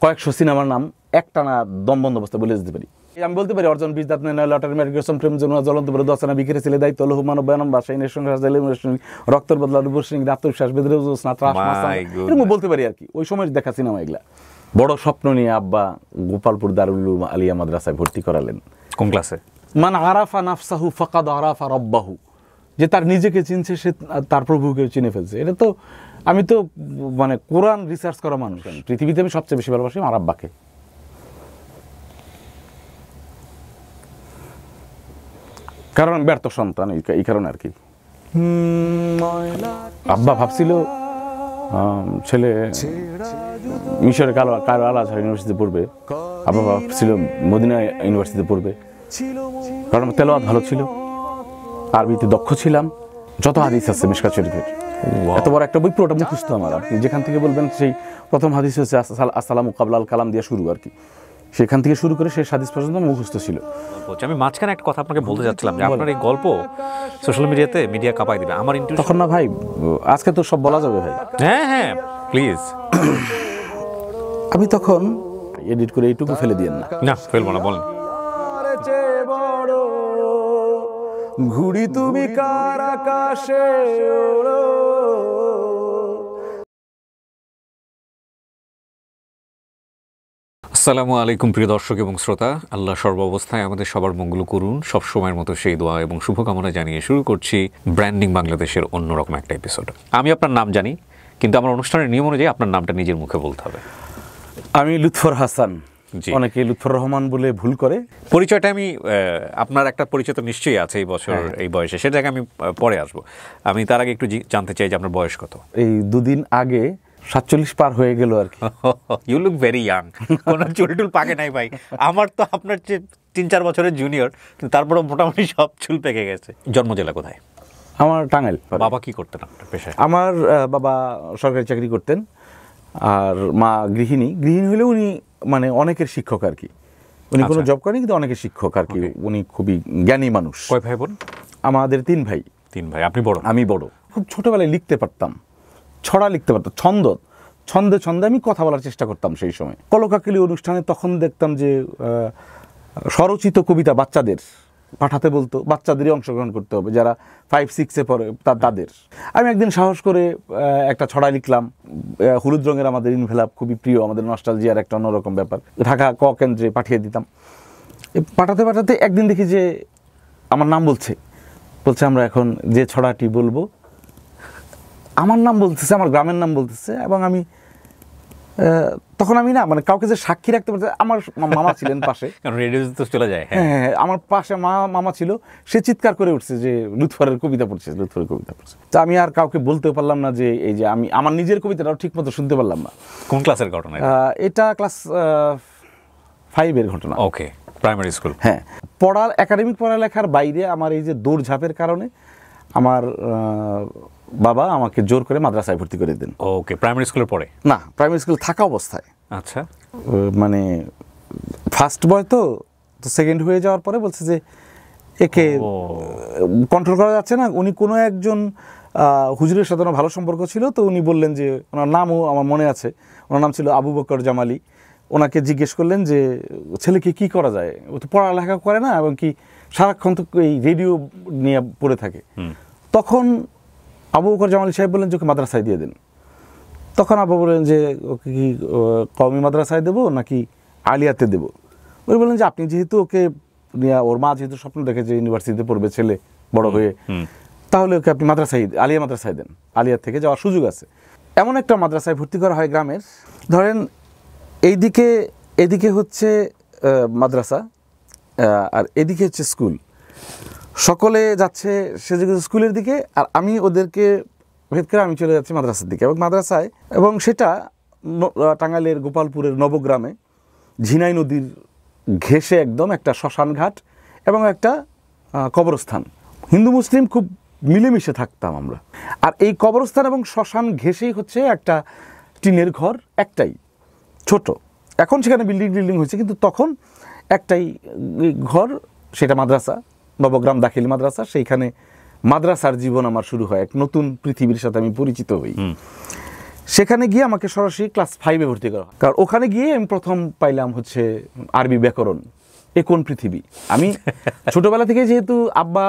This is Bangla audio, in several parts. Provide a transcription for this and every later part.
কয়েকশো সিনেমার নাম একটানা দম বন্দোবস্ত বলে যেতে পারি। আমি বলতে পারি অর্জন বিজদাত লটারি মেডিকেশন প্রেম জন্য জ্বলন্ত বলে দশনা বিক্রি ছেলে দায়িত্ব লৌহ মানব বয়ানম বাসায় রক্তর বদলা রূপসিং আত্মবিশ্বাস বেদরে এরকম বলতে পারি আর কি। ওই সময় দেখা সিনেমা এগুলা। বড় স্বপ্ন নিয়ে আব্বা গোপালপুর দারুল উলুম আলিয়া মাদ্রাসায় ভর্তি করালেন। কোন ক্লাসে? মান আরাফা নাফসাহু ফাকাদ আরাফা রব্বাহু, যে তার নিজেকে চিনছে সে তার প্রভুকে চিনে ফেলছে। এটা তো আমি তো মানে কোরআন রিসার্চ করা মানুষ, পৃথিবীতে আমি সবচেয়ে বেশি ভালোবাসি আমার আব্বাকে। কারণ ব্যর্থ সন্তান, এই কারণে আর কি। আব্বা ভাবছিল ছেলে মিশরে কায়রো আল আজহার ইউনিভার্সিটিতে পড়বে, আব্বা ভাবছিল মদিনা ইউনিভার্সিটিতে পড়বে। কারণ তেলাওয়াত ভালো ছিল, আরবিতে দক্ষ ছিলাম, যত হাদিস আছে মিশকাত শরীফের এত বড় একটা বই পুরোটা মুখস্থ আমার। আপনি যেখান থেকে বলবেন সেই প্রথম হাদিস হচ্ছে আসসালামু কাবলাল কালাম দিয়ে শুরু আর কি, সেখান থেকে শুরু করে শেষ হাদিস পর্যন্ত মুখস্থ ছিল। আমি মাঝখানে একটা কথা আপনাকে বলতে যাচ্ছিলাম যে আপনার এই গল্প সোশ্যাল মিডিয়াতে মিডিয়া কাঁপাই দিবে। আমার তখন না ভাই, আজকে তো সব বলা যাবে ভাই। হ্যাঁ হ্যাঁ প্লিজ। আমি তখন এডিট করে এইটুকু ফেলে দিয়েন না। না ফেলবো না, বলেন। ঘুড়ি তুমি কার আকাশে ওড়ো। আসসালামু আলাইকুম প্রিয় দর্শক এবং শ্রোতা, আল্লাহ সর্বাবস্থায় আমাদের সবার মঙ্গল করুন, সব সময়ের মতো সেই দোয়া এবং শুভকামনা জানিয়ে শুরু করছি ব্র্যান্ডিং বাংলাদেশের অন্যরকম একটা এপিসোড। আমি আপনার নাম জানি, কিন্তু আমার অনুষ্ঠানের নিয়ম অনুযায়ী আপনার নামটা নিজের মুখে বলতে হবে। আমি লুৎফর হাসান, অনেকে লুৎফর রহমান বলে ভুল করে। পরিচয়টা আমি আপনার একটা পরিচয় তো নিশ্চয়ই আছে এই বছর এই বয়সে, সেটাকে আমি পরে আসবো। আমি তার আগে একটু জানতে চাই যে আপনার বয়স কত? এই দুদিন আগে 47 পার হয়ে গেল আর কি। You look very young. কোনো চুল পাকে নাই ভাই। আমার তো আপনার চেয়ে 3-4 বছরের জুনিয়র, কিন্তু তারপরে মোটামুটি সব চুল পেকে গেছে। জন্ম জেলা কোথায়? আমার টাঙ্গাইল। বাবা কি করতেন আপনার পেশায়? আমার বাবা সরকারি চাকরি করতেন, আর মা গৃহিণী। গৃহিণী হলেও উনি মানে অনেকের শিক্ষক আর কি। উনি কোনো জব করেনি, কিন্তু অনেকের শিক্ষক আর কি। উনি খুবই জ্ঞানী মানুষ। কয় ভাই বোন? আমাদের 3 ভাই। 3 ভাই। আপনি বড়? আমি বড়। খুব ছোটবেলায় লিখতে পারতাম, ছড়া লিখতে পারতাম, ছন্দে আমি কথা বলার চেষ্টা করতাম সেই সময়। কলকাকলি অনুষ্ঠানে তখন দেখতাম যে স্বরচিত কবিতা বাচ্চাদের পাঠাতে বলতো, বাচ্চাদেরই অংশগ্রহণ করতে হবে, যারা 5-6-এ পড়ে তাদের। আমি একদিন সাহস করে একটা ছড়া লিখলাম। হলুদ রঙের আমাদের ইনভেলাপ খুবই প্রিয়, আমাদের নস্টালজিয়ার একটা অন্যরকম ব্যাপার। ঢাকা কেন্দ্রে পাঠিয়ে দিতাম। পাঠাতে একদিন দেখি যে আমার নাম বলছে আমরা এখন যে ছড়াটি বলবো আমার নাম বলতেছে, আমার গ্রামের নাম বলতেছে। এবং আমি তখন আমি না মানে কাউকে যে সাক্ষী রাখতে পারছি। আমার মামা ছিলেন পাশে, কারণ রেডিওতে তো চলে যায়। হ্যাঁ, আমার পাশে মামা ছিল। সে চিৎকার করে উঠছে যে লুৎফরের কবিতা পড়ছে। তা আমি আর কাউকে বলতেও পারলাম না যে এই যে আমি আমার নিজের কবিতাটাও ঠিক মতো শুনতে পারলাম না। কোন ক্লাসের ঘটনা এটা? ক্লাস 5-এর ঘটনা। ওকে, প্রাইমারি স্কুল। হ্যাঁ, একাডেমিক পড়ালেখার বাইরে আমার এই যে দৌড়ঝাঁপের কারণে আমার বাবা আমাকে জোর করে মাদ্রাসায় ভর্তি করে দেন। ওকে, প্রাইমারি স্কুলের পরে? না, প্রাইমারি স্কুল থাকা অবস্থায়। আচ্ছা, মানে ফার্স্ট বয় তো সেকেন্ড হয়ে যাওয়ার পরে বলছে যে একে কন্ট্রোল করা যাচ্ছে না। উনি কোনো একজন হুজুরের সাথে ভালো সম্পর্ক ছিল, তো উনি বললেন যে, ওনার নামও আমার মনে আছে, ওনার নাম ছিল আবু বকর জামালি। ওনাকে জিজ্ঞেস করলেন যে ছেলেকে কি করা যায়, ও তো পড়ালেখা করে না এবং কি সারাক্ষণ তো এই রেডিও নিয়ে পড়ে থাকে। তখন আবু বকর জামালি সাহেব বললেন যে ওকে মাদ্রাসায় দিয়ে দেন। তখন আবু বললেন যে ওকে কি কওমি মাদ্রাসায় দেবো নাকি আলিয়াতে দেবো? উনি বললেন যে আপনি যেহেতু ওকে, ওর মা যেহেতু স্বপ্ন দেখে যে ইউনিভার্সিটিতে পড়বে ছেলে বড় হয়ে, তাহলে ওকে আপনি আলিয়া মাদ্রাসায় দেন, আলিয়া থেকে যাওয়ার সুযোগ আছে। এমন একটা মাদ্রাসায় ভর্তি করা হয় গ্রামের। ধরেন এইদিকে হচ্ছে মাদ্রাসা আর এদিকে হচ্ছে স্কুল। সকলে যাচ্ছে সে স্কুলের দিকে, আর আমি ওদেরকে ভেদ করে আমি চলে যাচ্ছি মাদ্রাসার দিকে। এবং সেটা টাঙ্গাইলের গোপালপুরের নবগ্রামে ঝিনাই নদীর ঘেঁষে একদম একটা শ্মশান ঘাট এবং একটা কবরস্থান। হিন্দু মুসলিম খুব মিলেমিশে থাকতাম আমরা। আর এই কবরস্থান এবং শ্মশান ঘেঁষেই হচ্ছে একটা টিনের ঘর, একটাই ছোট। এখন সেখানে বিল্ডিং হয়েছে, কিন্তু তখন একটাই ঘর, সেটা মাদ্রাসা, নবগ্রাম দাখিল মাদ্রাসা। সেইখানে মাদ্রাসার জীবন আমার শুরু হয়, এক নতুন পৃথিবীর সাথে আমি পরিচিত হই। সেখানে গিয়ে আমাকে সরাসরি ক্লাস 5-এ ভর্তি করা হয়। কারণ ওখানে গিয়ে আমি প্রথম পাইলাম হচ্ছে আরবি ব্যাকরণ, এ কোন পৃথিবী। আমি ছোটবেলা থেকে যেহেতু আব্বা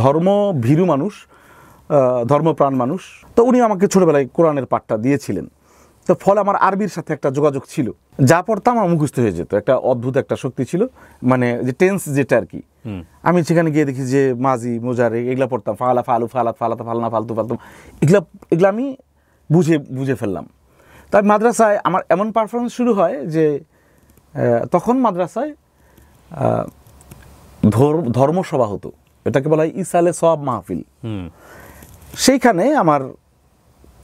ধর্ম ভীরু মানুষ, ধর্মপ্রাণ মানুষ, তো উনি আমাকে ছোটবেলায় কোরআনের পাঠটা দিয়েছিলেন। তো ফলে আমার আরবির সাথে একটা যোগাযোগ ছিল, যা পড়তাম আমার মুখস্থ হয়ে যেত। একটা অদ্ভুত একটা শক্তি ছিল, মানে যে টেন্স যেটা আর কি। আমি সেখানে গিয়ে দেখি যে মাজি মোজারে এগুলা পড়তাম, ফালা ফালু ফালাত ফালাতা ফালনা ফালতু ফালতু, এগুলা আমি বুঝে ফেললাম। তাই মাদ্রাসায় আমার এমন পারফরমেন্স শুরু হয় যে তখন মাদ্রাসায় ধর্মসভা হতো, এটাকে বলা হয় ইসালে সওয়াব মাহফিল। সেইখানে আমার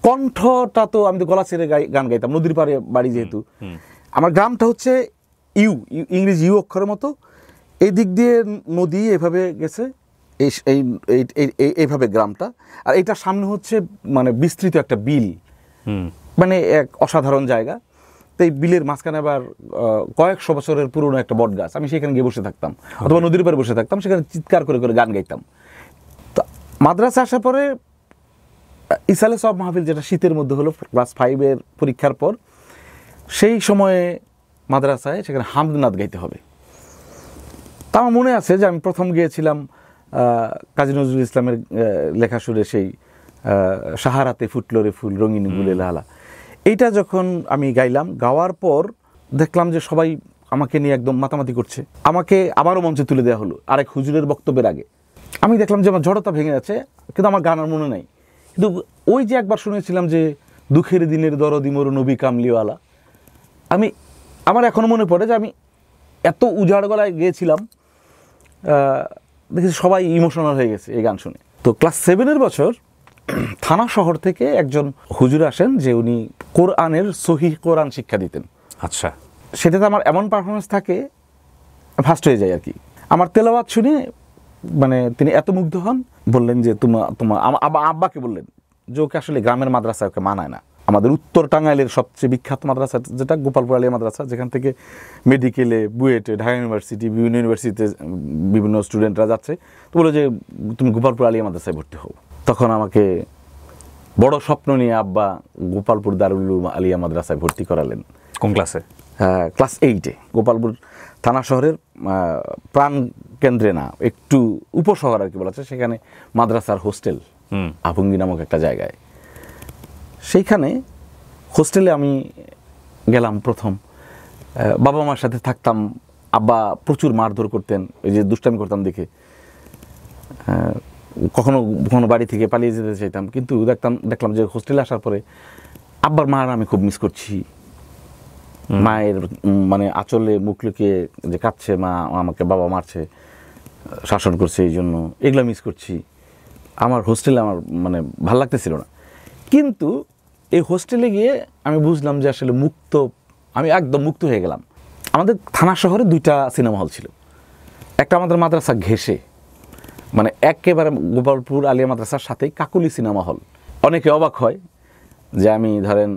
কণ্ঠটা, তো আমি তো গলা ছেড়ে গান গাইতাম, নদীর পাড়ে বাড়ি যেহেতু। আমার গ্রামটা হচ্ছে ইংরেজি ইউ অক্ষরের মতো, এই দিক দিয়ে নদী এভাবে গেছে, এইভাবে গ্রামটা, আর এটার সামনে হচ্ছে মানে বিস্তৃত একটা বিল, মানে এক অসাধারণ জায়গা। তো এই বিলের মাঝখানে আবার কয়েকশো বছরের পুরনো একটা বট গাছ, আমি সেখানে গিয়ে বসে থাকতাম, অথবা নদীর পাড়ে বসে থাকতাম, সেখানে চিৎকার করে করে গান গাইতাম। তো মাদ্রাসা আসার পরে ইসালে সওয়াব মাহফিল, যেটা শীতের মধ্যে হলো ক্লাস 5-এর পরীক্ষার পর, সেই সময়ে মাদ্রাসায় সেখানে হামদনাদ গাইতে হবে। তা আমার মনে আছে যে আমি প্রথম গিয়েছিলাম কাজী নজরুল ইসলামের লেখা সুরে সেই সাহারাতে ফুটলো রে ফুল রঙিন গুলে লালা, এইটা যখন আমি গাইলাম, গাওয়ার পর দেখলাম যে সবাই আমাকে নিয়ে একদম মাতামাতি করছে। আমাকে আবারও মঞ্চে তুলে দেওয়া হলো আরেক হুজুরের বক্তব্যের আগে। আমি দেখলাম যে আমার জড়তা ভেঙে যাচ্ছে, কিন্তু আমার গান আর মনে নাই। কিন্তু ওই যে একবার শুনেছিলাম যে দুঃখের দিনের দরদি মোর নবী কামলিওয়ালা, আমার এখনও মনে পড়ে যে আমি এত উজাড় গলায় গিয়েছিলাম, দেখেছি সবাই ইমোশনাল হয়ে গেছে এই গান শুনে। তো ক্লাস 7-এর বছর থানা শহর থেকে একজন হুজুর আসেন, যে উনি কোরআনের সহিহ কোরআন শিক্ষা দিতেন। আচ্ছা, সেটাতে আমার এমন পারফরমেন্স থাকে, ফার্স্ট হয়ে যায় আর কি। আমার তেলাওয়াত শুনে মানে তিনি এত মুগ্ধ হন, বললেন যে তোমার আব্বাকে বললেন যে ওকে আসলে গ্রামের মাদ্রাসা ওকে মানায় না। আমাদের উত্তর টাঙ্গাইলের সবচেয়ে বিখ্যাত মাদ্রাসা যেটা গোপালপুর আলিয়া মাদ্রাসা, যেখান থেকে মেডিকেলে, বুয়েটে, ঢাকা ইউনিভার্সিটি, বিভিন্ন ইউনিভার্সিটিতে বিভিন্ন স্টুডেন্টরা যাচ্ছে, তো বলে যে তুমি গোপালপুর আলিয়া মাদ্রাসায় ভর্তি হও। তখন আমাকে বড় স্বপ্ন নিয়ে আব্বা গোপালপুর দারুল উলুম আলিয়া মাদ্রাসায় ভর্তি করালেন। কোন ক্লাসে? ক্লাস 8-এ। গোপালপুর থানা শহরের প্রাণ কেন্দ্রে না, একটু উপশহর আর কি বলা আছে, সেখানে মাদ্রাসার হোস্টেল আভঙ্গি নামক একটা জায়গায়। সেইখানে হোস্টেলে আমি গেলাম প্রথম। বাবা মার সাথে থাকতাম, আব্বা প্রচুর মারধর করতেন, ওই যে দুষ্টামি করতাম দেখে। কখনো কখনো বাড়ি থেকে পালিয়ে যেতে চাইতাম, কিন্তু দেখলাম যে হোস্টেলে আসার পরে আব্বার মার আমি খুব মিস করছি। মায়ের মানে আঁচলে মুখ লুকিয়ে যে কাঁদছে, মা আমাকে বাবা মারছে, শাসন করছে, এই জন্য এগুলো মিস করছি। আমার হোস্টেলে আমার মানে ভাল লাগতেছিল না। কিন্তু এই হোস্টেলে গিয়ে আমি বুঝলাম যে আসলে আমি একদম মুক্ত হয়ে গেলাম। আমাদের থানা শহরে 2টা সিনেমা হল ছিল, একটা আমাদের মাদ্রাসা ঘেঁষে, মানে একেবারে গোপালপুর আলিয়া মাদ্রাসার সাথেই কাকলি সিনেমা হল। অনেকে অবাক হয় যে আমি ধরেন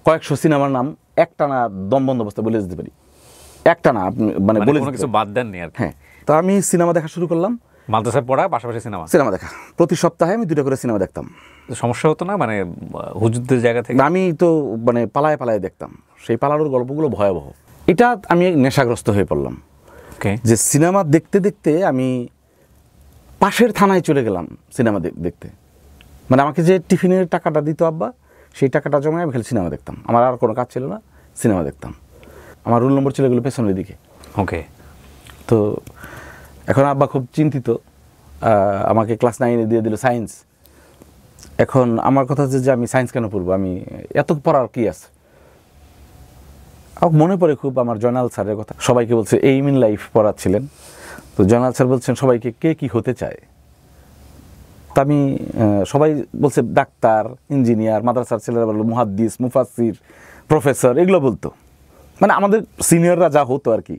কয়েকশো সিনেমার নাম একটানা দম বন্ধ অবস্থায় বলে যেতে পারি, একটানা মানে বলে কিছু বাদ দেননি আর। হ্যাঁ, তো আমি সিনেমা দেখা শুরু করলাম, মাদ্রাসায় পড়া পাশাপাশি সিনেমা দেখা। প্রতি সপ্তাহে আমি 2টা করে সিনেমা দেখতাম। সমস্যা হতো না মানে হুজুরদের জায়গা থেকে? আমি তো মানে পালায় পালায় দেখতাম, সেই পালানোর গল্পগুলো ভয়াবহ। এটা আমি নেশাগ্রস্ত হয়ে পড়লাম, যে সিনেমা দেখতে দেখতে আমি পাশের থানায় চলে গেলাম সিনেমা দেখতে। মানে আমাকে যে টিফিনের টাকাটা দিত আব্বা, সেই টাকাটা জমায় আমি খালি সিনেমা দেখতাম। আমার আর কোনো কাজ ছিল না, সিনেমা দেখতাম। আমার রুল নম্বর ছিল গেলো পেছনের দিকে। ওকে। তো এখন আব্বা খুব চিন্তিত, আমাকে ক্লাস 9-এ দিয়ে দিল সায়েন্স। এখন আমার কথা হচ্ছে যে আমি সায়েন্স কেন পড়বো, আমি এত পড়ার কি আছে। মনে পড়ে খুব আমার জয়নাল স্যারের কথা, সবাইকে বলছে এইম ইন লাইফ পড়াচ্ছিলেন। তো জয়নাল স্যার বলছেন সবাইকে কে কি হতে চায়। তা আমি সবাই বলছে ডাক্তার, ইঞ্জিনিয়ার, মাদ্রাসার ছেলেরা বললো মুহাদ্দিস, মুফাসসির, প্রফেসর, এগুলো বলতো। মানে আমাদের সিনিয়ররা যা হতো আর কি,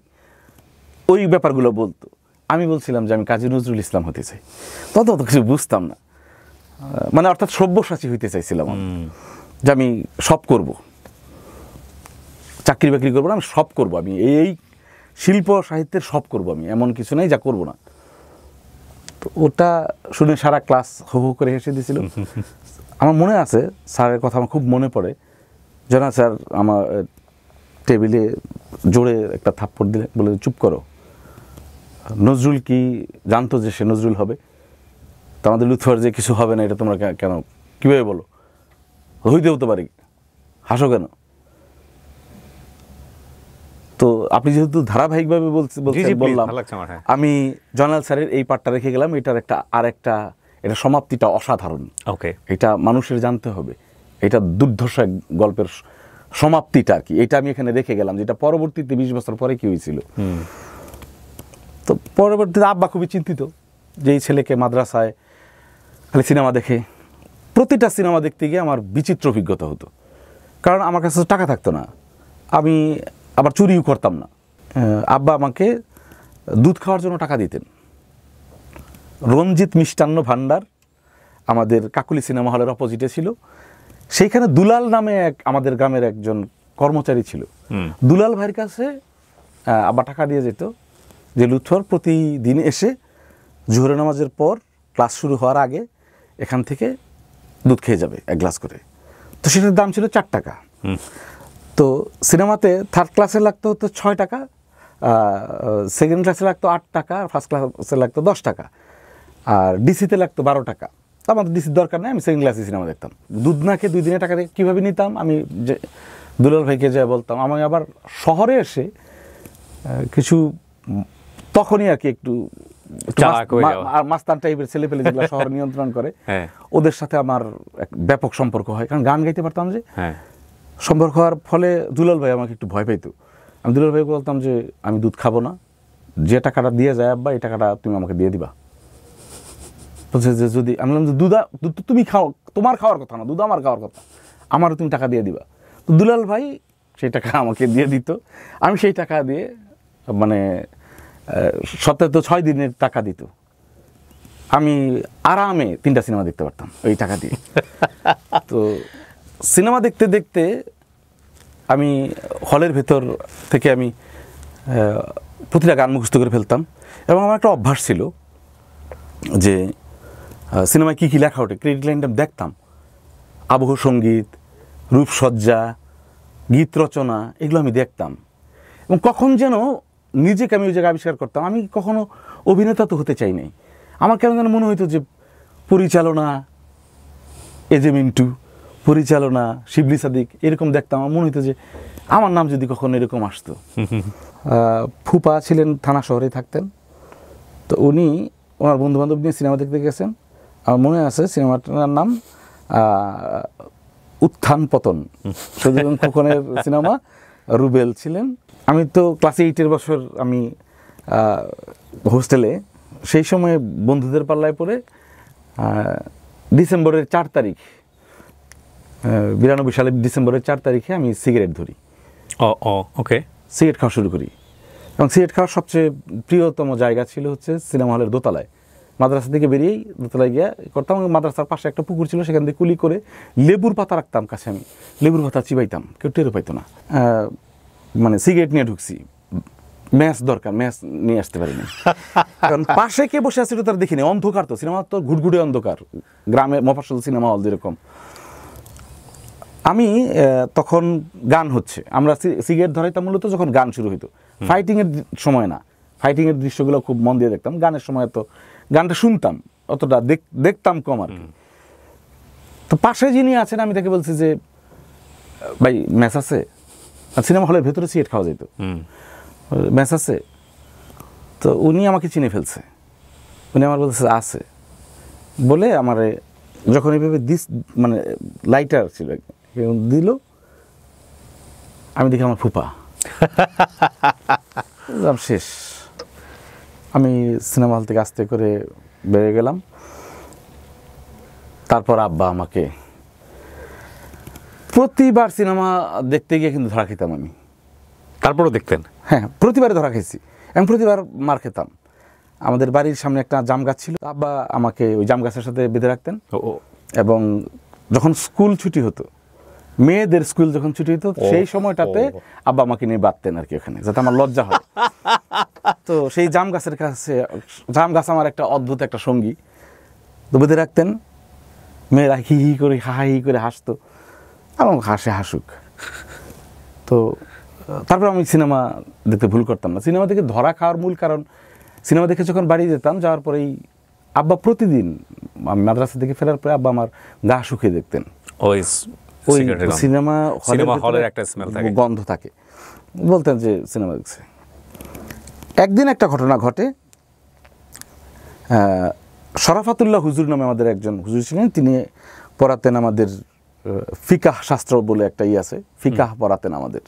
ওই ব্যাপারগুলো বলতো। আমি বলছিলাম যে আমি কাজী নজরুল ইসলাম হতে চাই। তত কিছু বুঝতাম না, মানে অর্থাৎ সব্যসাচী হইতে চাইছিলাম, যে আমি সব করব, চাকরি বাকরি করবো না, আমি সব করবো, আমি এই শিল্প সাহিত্যের সব করবো, আমি এমন কিছু নেই যা করবো না। তো ওটা শুনে সারা ক্লাস হো হো করে হেসে দিয়েছিল। আমার মনে আছে স্যারের কথা আমার খুব মনে পড়ে, জানা স্যার আমার টেবিলে জোরে একটা থাপ্পড় দিলে, বলে চুপ করো। নজরুল কি জানতো যে সে নজরুল হবে? তো আমাদের লুৎফর যে কিছু হবে না এটা তোমরা কেন কীভাবে বলো? হইতে হতে পারে, হাসো কেন? তো আপনি যেহেতু ধারাবাহিকভাবে বললাম, আমি জয়নাল স্যারের এই পার্টটা রেখে গেলাম। এটার এটা সমাপ্তিটা অসাধারণ। ওকে, এটা মানুষের জানতে হবে, এটা দুর্ধর্ষ এক গল্পের সমাপ্তিটা আর কি। এটা আমি এখানে রেখে গেলাম, যেটা পরবর্তীতে 20 বছর পরে কি হয়েছিল। তো পরবর্তীতে আব্বা খুবই চিন্তিত যে এই ছেলেকে মাদ্রাসায় খালি সিনেমা দেখে। প্রতিটা সিনেমা দেখতে গিয়ে আমার বিচিত্র অভিজ্ঞতা হতো, কারণ আমার কাছে টাকা থাকতো না, আমি আবার চুরিও করতাম না। আব্বা আমাকে দুধ খাওয়ার জন্য টাকা দিতেন। রঞ্জিত মিষ্টান্ন ভাণ্ডার আমাদের কাকুলি সিনেমা হলের অপোজিটে ছিল, সেইখানে দুলাল নামে আমাদের গ্রামের একজন কর্মচারী ছিল। দুলাল ভাইয়ের কাছে আব্বা টাকা দিয়ে যেত, যে লুৎফর প্রতিদিন এসে জোহরের নামাজের পর ক্লাস শুরু হওয়ার আগে এখান থেকে দুধ খেয়ে যাবে 1 গ্লাস করে। তো সেটার দাম ছিল 4 টাকা। তো সিনেমাতে থার্ড ক্লাসে লাগতো হতো 6 টাকা, সেকেন্ড ক্লাসে লাগতো 8 টাকা, ফার্স্ট ক্লাসে লাগতো 10 টাকা, আর ডিসিতে লাগতো 12 টাকা। তো আমাদের ডিসির দরকার নেই, আমি সেকেন্ড ক্লাসে সিনেমা দেখতাম। দুধ না খেয়ে 2 দিনের টাকা দিয়ে কীভাবে নিতাম, আমি যে দুলাল ভাইকে যা বলতাম। আমি আবার শহরে এসে কিছু তখনই আর কি একটু মাস্তান টাইপের ছেলে পেলে যেগুলো শহর নিয়ন্ত্রণ করে, ওদের সাথে আমার এক ব্যাপক সম্পর্ক হয়, কারণ গান গাইতে পারতাম যে। সম্পর্ক হওয়ার ফলে দুলাল ভাই আমাকে একটু ভয় পাইতো। আমি দুলাল ভাইকে বলতাম যে আমি দুধ খাবো না, যে টাকাটা দিয়ে যায় আব্বা এই টাকাটা তুমি আমাকে দিয়ে দিবা। বলছে যে যদি আমি বললাম যে দুধ তুমি খাও, তোমার খাওয়ার কথা না, দুধ আমার খাওয়ার কথা, আমারও তুমি টাকা দিয়ে দিবা। তো দুলাল ভাই সেই টাকা আমাকে দিয়ে দিত। আমি সেই টাকা দিয়ে মানে সপ্তাহে তো 6 দিনের টাকা দিত, আমি আরামে 3টা সিনেমা দেখতে পারতাম ওই টাকা দিয়ে। তো সিনেমা দেখতে দেখতে আমি হলের ভেতর থেকে আমি প্রতিটা গান মুখস্থ করে ফেলতাম। এবং আমার একটা অভ্যাস ছিল যে সিনেমায় কী কী লেখা ওঠে ক্রেডিট লাইনটা দেখতাম। আবহ সঙ্গীত, রূপসজ্জা, গীত রচনা, এগুলো আমি দেখতাম। এবং কখন যেন নিজেকে আমি ওই জায়গায় আবিষ্কার করতাম। আমি কখনো অভিনেতা তো হতে চাই নাই, আমার কেন যেন মনে হইতো যে পরিচালনা এজে মিন্টু, পরিচালনা শিবলি সাদিক, এরকম দেখতাম। আমার মনে হইতো যে আমার নাম যদি কখনো এরকম আসতো। ফুপা ছিলেন থানা শহরে থাকতেন, তো উনি ওনার বন্ধুবান্ধব নিয়ে সিনেমা দেখতে গেছেন। আমার মনে আছে সিনেমাটার নাম উত্থান পতন, সুজন খোকনের সিনেমা। রুবেল ছিলেন। আমি তো ক্লাস 8-এর বছর আমি হোস্টেলে, সেই সময় বন্ধুদের পাল্লায় পড়ে ডিসেম্বরের 4 তারিখ 92 সালের ডিসেম্বরের 4 তারিখে আমি সিগারেট ধরি। ওকে, সিগারেট খাওয়া শুরু করি। এবং সিগারেট খাওয়ার সবচেয়ে প্রিয়তম জায়গা ছিল হচ্ছে সিনেমা হলের দোতলায়। মাদ্রাসা থেকে বেরিয়েই দোতলায় গিয়ে করতাম। মাদ্রাসার পাশে একটা পুকুর ছিল, সেখান থেকে কুলি করে লেবুর পাতা রাখতাম কাছে, আমি লেবুর পাতা চিবাইতাম, কেউ টেরও পাইতো না। মানে সিগারেট নিয়ে ঢুকছি, ম্যাচ দরকার, ম্যাচ নিয়ে আসতে পারিনি, কারণ পাশে কে বসে আছে তার দেখিনি। অন্ধকার, তো সিনেমা তো ঘুটঘুটে অন্ধকার, গ্রামে মফস্বল সিনেমা হল যেরকম। আমি তখন গান হচ্ছে, আমরা সিগারেট ধরাইতাম মূলত যখন গান শুরু হইতো, ফাইটিংয়ের সময় না। ফাইটিংয়ের দৃশ্যগুলো খুব মন দিয়ে দেখতাম, গানের সময় তো গানটা শুনতাম, অতটা দেখতাম কম আর কি। তো পাশে যিনি আছেন আমি তাকে বলছি যে ভাই ম্যাচ আছে। সিনেমা হলের ভেতরে সিগারেট খাওয়া যেত, ম্যাচ আছে। তো উনি আমাকে চিনে ফেলছে, উনি আমার বলছে আছে বলে আমার যখন এইভাবে মানে লাইটার ছিল দিল, আমি দেখি আমার ফুপা। শেষ। আমি সিনেমা হল থেকে আস্তে করে বেরিয়ে গেলাম। তারপর আব্বা আমাকে প্রতিবার সিনেমা দেখতে গিয়ে কিন্তু ধরা খেতাম আমি। তারপরও দেখতেন? হ্যাঁ, প্রতিবারে ধরা খেয়েছি এবং প্রতিবার মার খেতাম। আমাদের বাড়ির সামনে একটা জাম গাছ ছিল, আব্বা আমাকে ওই জাম গাছের সাথে বেঁধে রাখতেন। এবং যখন স্কুল ছুটি হতো, মেয়েদের স্কুল যখন ছুটি হতো, সেই সময়টাতে আব্বা আমাকে নিয়ে বাঁধতেন আর কি ওখানে, যাতে আমার লজ্জা হয়। তো সেই জাম গাছের কাছে, জাম গাছ আমার একটা অদ্ভুত একটা সঙ্গী, তো বেঁধে রাখতেন। মেয়েরা হি হি করে হি করে হাসতো, আমার হাসুক। তো তারপর আমি সিনেমা দেখতে ভুল করতাম না। সিনেমা দেখে ধরা খাওয়ার মূল কারণ, সিনেমা দেখে যখন বাড়ি যেতাম, যাওয়ার পরেই আব্বা প্রতিদিন আমি মাদ্রাসা থেকে ফেরার পরে আব্বা আমার গা শুকিয়ে দেখতেন। ওই সিনেমা হলের একটা স্মেল থাকে, গন্ধ থাকে, বলতেন যে সিনেমা দেখছে। একদিন একটা ঘটনা ঘটে, শরাফাতুল্লাহ হুজুর নামে আমাদের একজন হুজুর ছিলেন, তিনি পড়াতেন আমাদের ফিকাহ শাস্ত্র বলে একটা আছে, ফিকাহ পড়াতেন আমাদের,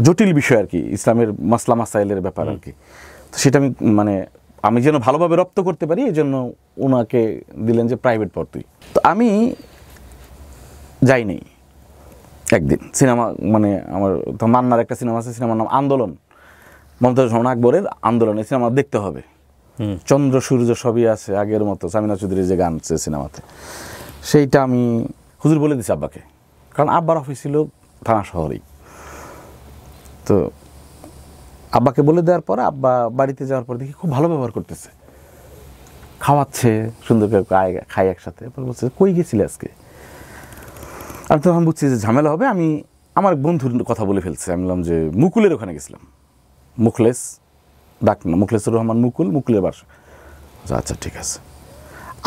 জটিল বিষয় আর কি, ইসলামের মাসলা মাসাইলের ব্যাপার আর কি। তো সেটা আমি যেন ভালোভাবে রপ্ত করতে পারি, এই জন্য ওনাকে দিলেন যে প্রাইভেট পড় তুই। তো আমি যাইনি। একদিন সিনেমা আমার তো মান্নার একটা সিনেমা আছে, সিনেমার নাম আন্দোলন, মমতাজ রহমান আকবরের আন্দোলন। এই সিনেমা দেখতে হবে, চন্দ্র সূর্য সবই আছে আগের মতো, সামিনা চৌধুরীর যে গান আছে সিনেমাতে, সেইটা আমি হুজুর বলে দিছি আব্বাকে, কারণ আব্বার অফিস ছিল থানা শহরেই। তো আব্বাকে বলে দেওয়ার পর আব্বা বাড়িতে যাওয়ার পর দেখি খুব ভালো ব্যবহার করতেছে, খাওয়াচ্ছে সুন্দর করে, খাই একসাথে। বলছে কই গেছিলে আজকে? আমি তখন বুঝছি যে ঝামেলা হবে। আমি আমার বন্ধুর কথা বলে ফেলছি, আমি বললাম যে মুকুলের ওখানে গেছিলাম। মুখলেস ডাক না, মুখলেসুর রহমান মুকুলের বাসা। আচ্ছা ঠিক আছে।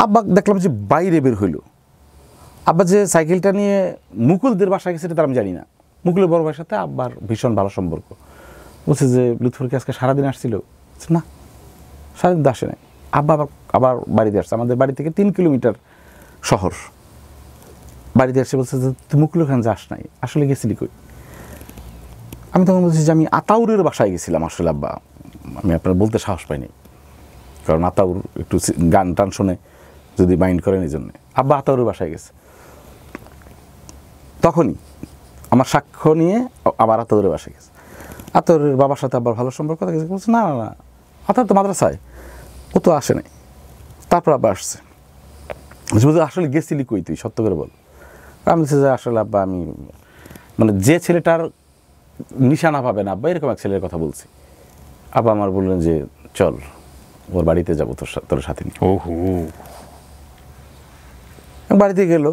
আব্বা দেখলাম যে বাইরে বের হইল। আব্বা যে সাইকেলটা নিয়ে মুকুলদের বাসায় গেছে সেটা আমি জানি না। মুকুলের বড় ভাইয়ের সাথে আব্বার ভীষণ ভালো সম্পর্ক। বলছে যে লুৎফর কি আজকে সারাদিন আসছিল? না, সারাদিন আসে নাই। আব্বা আবার বাড়িতে আসছে, আমাদের বাড়ি থেকে 3 কিলোমিটার শহর। বাড়িতে এসে বলছে যে তুই মুকুলের ওখানে যাস নাই, আসলে গেছিলি কই? আমি তখন বলছি যে আমি আতাউরের বাসায় গেছিলাম। আসলে আব্বা আমি আপনার বলতে সাহস পাইনি, কারণ আতাউর একটু গান টান শোনে, যদি মাইন্ড করেন এই জন্যে। আব্বা আতাউরের বাসায় গেছে। তখনই আমার সাক্ষ্য নিয়ে আবার আতাউরের বাসায় গেছে। আতাউরের বাবার সাথে আবার ভালো সম্পর্ক গেছে। বলছে না না না, আতাউর তো মাদ্রাসায়, ও তো আসে নাই। তারপর আব্বা আসছে, বলছে আসলে গেছিলি কই তুই, সত্য করে বল। আমি বলছি যে আসলে আব্বা আমি যে ছেলেটার নিশানা পাবে না আব্বা, এরকম এক ছেলের কথা বলছি। আব্বা আমার বললেন যে চল ওর বাড়িতে যাবো, তোর সাথে নিয়ে। বাড়িতে গেল,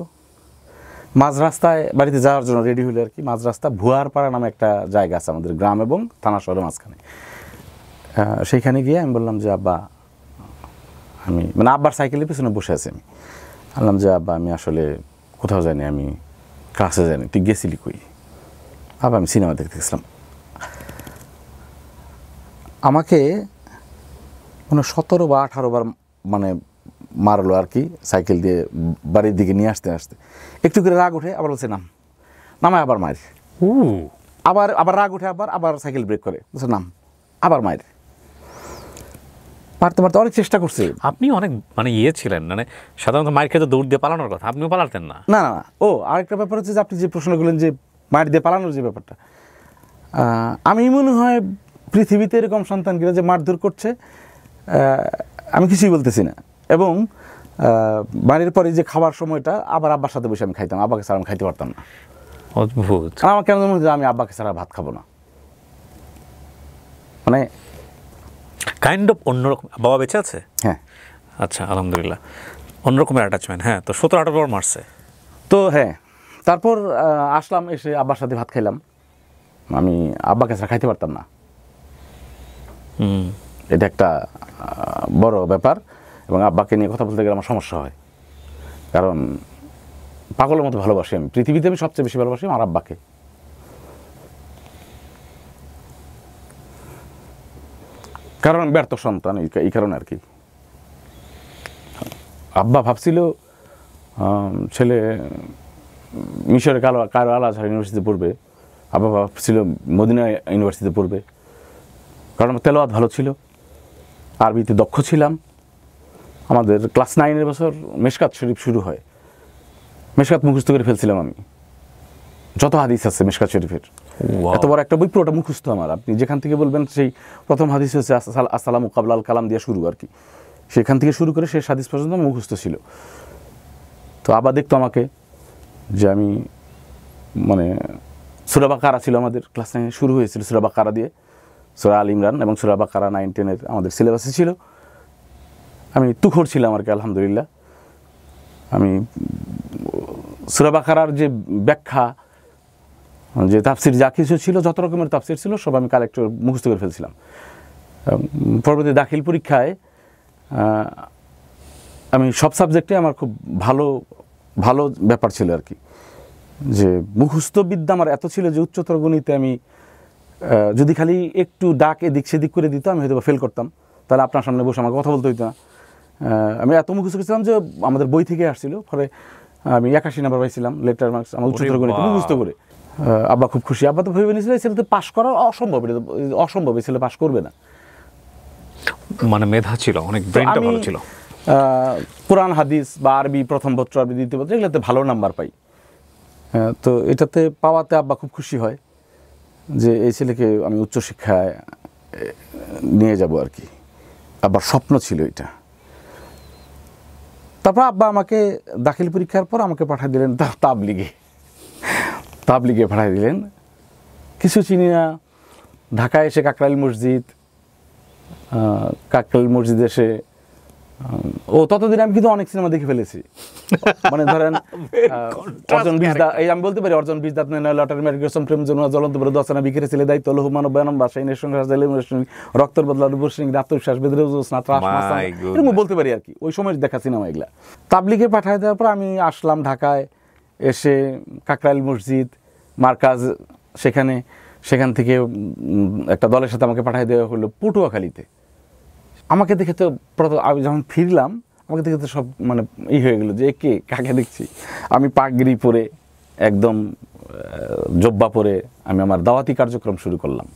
মাঝ রাস্তায় বাড়িতে যাওয়ার জন্য রেডি হইলো আর কি। মাঝ রাস্তা ভুয়ারপাড়া নামে একটা জায়গা আছে আমাদের গ্রাম এবং থানা শহরের মাঝখানে। সেইখানে গিয়ে আমি বললাম যে আব্বা আমি আব্বার সাইকেলের পিছনে বসে আছি। আমি বললাম যে আব্বা আমি আসলে কোথাও যাইনি, আমি ক্লাসে যাইনি, তুই গেছিলি কই? আব্বা আমি সিনেমা দেখতে গেছিলাম। আমাকে 17 বা 18 বার মারলো আর কি, সাইকেল দিয়ে বাড়ির দিকে নিয়ে আসতে আসতে। একটু করে রাগ উঠে আবার বলছে নামায় আবার মার। আবার রাগ উঠে আবার সাইকেল ব্রেক করে, বলছে নাম, আবার মার। পারতে অনেক চেষ্টা করছে। আপনি অনেক ইয়ে ছিলেন, সাধারণত মায়ের খেতে দৌড় দিয়ে পালানোর কথা, আপনিও পালাতেন না? না না না। ও আরেকটা ব্যাপার হচ্ছে যে আপনি যে প্রশ্ন করলেন যে মায়ের দিয়ে পালানোর যে ব্যাপারটা, আমি মনে হয় পৃথিবীতে এরকম সন্তানকে যে মারধর করছে আমি কিছুই বলতেছি না। এবং বাড়ির পরে যে খাবার সময়টা আবার আব্বার সাথে বসে আমি খাইতাম, আব্বাকে ছাড়া আমি খাইতে পারতাম না। অদ্ভুত। আমার কেন মনে হয় আমি আব্বাকে ছাড়া ভাত খাবো না, কাইন্ড অফ অন্যরকম। বাবা বেঁচে আছে? হ্যাঁ। আচ্ছা, আলহামদুলিল্লাহ। অন্যরকমের অ্যাটাচমেন্ট। হ্যাঁ, তো 17-18 বার মারছে তো। হ্যাঁ, তারপর আসলাম, এসে আব্বার সাথে ভাত খাইলাম। আমি আব্বাকে ছাড়া খাইতে পারতাম না। এটা একটা বড় ব্যাপার। এবং আব্বাকে নিয়ে কথা বলতে গেলে আমার সমস্যা হয়, কারণ পাগলের মতো ভালোবাসি আমি। পৃথিবীতে আমি সবচেয়ে বেশি ভালোবাসি আমার আব্বাকে। কারণ ব্যর্থ সন্তান, এই কারণে আর কি। আব্বা ভাবছিল ছেলে মিশরের কায়রো আল আজহার ইউনিভার্সিটিতে পড়বে, আব্বা ভাবছিল মদিনা ইউনিভার্সিটিতে পড়বে, কারণ আমার তেলাওয়াত ভালো ছিল, আরবিতে দক্ষ ছিলাম। আমাদের ক্লাস 9 বছর মেশকাত শরীফ শুরু হয়, মেশকাত মুখস্থ করে ফেলছিলাম আমি। যত হাদিস আছে মেশকাত শরীফের, এত বড় একটা বই, পুরোটা মুখস্থ আমার। আপনি যেখান থেকে বলবেন সেই প্রথম হাদিস হচ্ছে আসসালামু কাবলাল কালাম দিয়ে শুরু আর কি, সেখান থেকে শুরু করে শেষ হাদিস পর্যন্ত মুখস্থ ছিল। তো আবার দেখতো আমাকে যে আমি সূরা বাকারা ছিল আমাদের ক্লাস 9 শুরু হয়েছিল, সূরা বাকারা দিয়ে, সূরা আল ইমরান এবং সূরা বাকারা 9-10 আমাদের সিলেবাসে ছিল। আমি তুখর ছিলাম আর কি, আলহামদুলিল্লাহ। আমি সূরা বাকারার যে ব্যাখ্যা, যে তাফসির যা কিছু ছিল, যত রকমের তাফসির ছিল সব আমি কালেক্ট মুখস্থ করে ফেলছিলাম। পরবর্তী দাখিল পরীক্ষায় আমি সব সাবজেক্টে আমার খুব ভালো ভালো ব্যাপার ছিল আর কি, যে মুখস্থ বিদ্যা আমার এত ছিল যে উচ্চতর গণিতে আমি যদি খালি একটু ডাক এদিক সেদিক করে দিত আমি হয়তো ফেল করতাম, তাহলে আপনার সামনে বসে আমাকে কথা বলতে হইতো না। আমি এত মুখস্থ করেছিলাম যে আমাদের বই থেকে আসছিল, ফলে আমি 81 নাম্বার পাইছিলাম লেটার মার্কস আমার উচ্চতর গণিতে মুখস্থ করে। আব্বা খুব খুশি। আব্বা তো ভেবে নিয়েছিল এই ছেলে তো পাস করা অসম্ভব, এটা অসম্ভব, এই ছেলে পাস করবে না। মানে মেধা ছিল, অনেক ব্রেনটা ভালো ছিল। কোরআন হাদিস বা আরবি প্রথম পত্র, আরবি দ্বিতীয় পত্র, এগুলোতে ভালো নাম্বার পাই। তো এটাতে পাওয়াতে আব্বা খুব খুশি হয় যে এই ছেলেকে আমি উচ্চশিক্ষায় নিয়ে যাব আর কি। আব্বার স্বপ্ন ছিল এটা। তারপর আব্বা আমাকে দাখিল পরীক্ষার পর আমাকে পাঠিয়ে দিলেন তাবলিগে পাঠিয়ে দিলেন। কিছু চিনি না, ঢাকায় এসে কাকরাইল মসজিদ এসে ততদিন আমি কিন্তু অনেক সিনেমা দেখে ফেলেছি। মানে ধরেন অর্জন বিজদা, এই আমি বলতে পারি অর্জন বিজদাত লটারি ম্যারিগেশন প্রেম জন্ম জ্বলন্ত বলে দশনা বিকেরে ছেলে দায়িত্ব লোহ মানব বয়ানম বাসাইনের সঙ্গে রক্তর বদলা রূপসিং আত্মবিশ্বাস বেদরে এরকম বলতে পারি আর কি, ওই সময় দেখা সিনেমা এগুলা। তাবলিগে পাঠিয়ে দেওয়ার পর আমি আসলাম ঢাকায়, এসে কাকরাইল মসজিদ মার্কাজ, সেখান থেকে একটা দলের সাথে আমাকে পাঠিয়ে দেওয়া হলো পটুয়াখালীতে। আমাকে দেখে তো আমি যখন ফিরলাম আমাকে দেখে তো সব মানে হয়ে গেলো যে কাকে দেখছি। আমি পাগড়ি পরে একদম জব্বা পরে আমি আমার দাওয়াতি কার্যক্রম শুরু করলাম।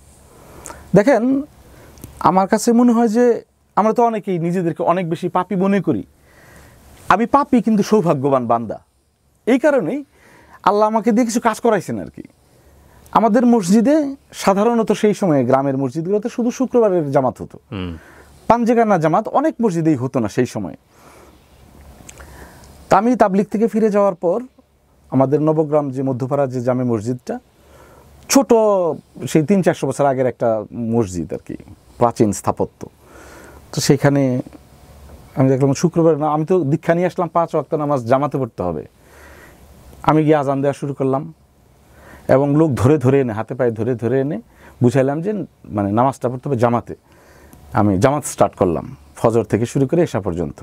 দেখেন, আমার কাছে মনে হয় যে আমরা তো অনেকেই নিজেদেরকে অনেক বেশি পাপী মনে করি। আমি পাপী কিন্তু সৌভাগ্যবান বান্দা। এই কারণেই আল্লাহ আমাকে দিয়ে কিছু কাজ করাইছেন আর কি। আমাদের মসজিদে সাধারণত সেই সময়ে গ্রামের মসজিদগুলোতে শুধু শুক্রবারের জামাত হতো, পাঞ্জেগানা জামাত অনেক মসজিদেই হতো না সেই সময়। তা আমি তাবলিগ থেকে ফিরে যাওয়ার পর আমাদের নবগ্রাম যে মধ্যপাড়ার যে জামে মসজিদটা, ছোট সেই 300-400 বছর আগের একটা মসজিদ আর কি, প্রাচীন স্থাপত্য। তো সেখানে আমি দেখলাম শুক্রবার না, আমি তো দীক্ষা নিয়ে আসলাম 5 ওয়াক্ত নামাজ জামাতে পড়তে হবে। আমি গিয়ে আজান দেওয়া শুরু করলাম এবং লোক ধরে এনে, হাতে পায়ে ধরে এনে বুঝাইলাম যে মানে নামাজটা পড়তে হবে জামাতে। আমি জামাত স্টার্ট করলাম ফজর থেকে শুরু করে এশা পর্যন্ত,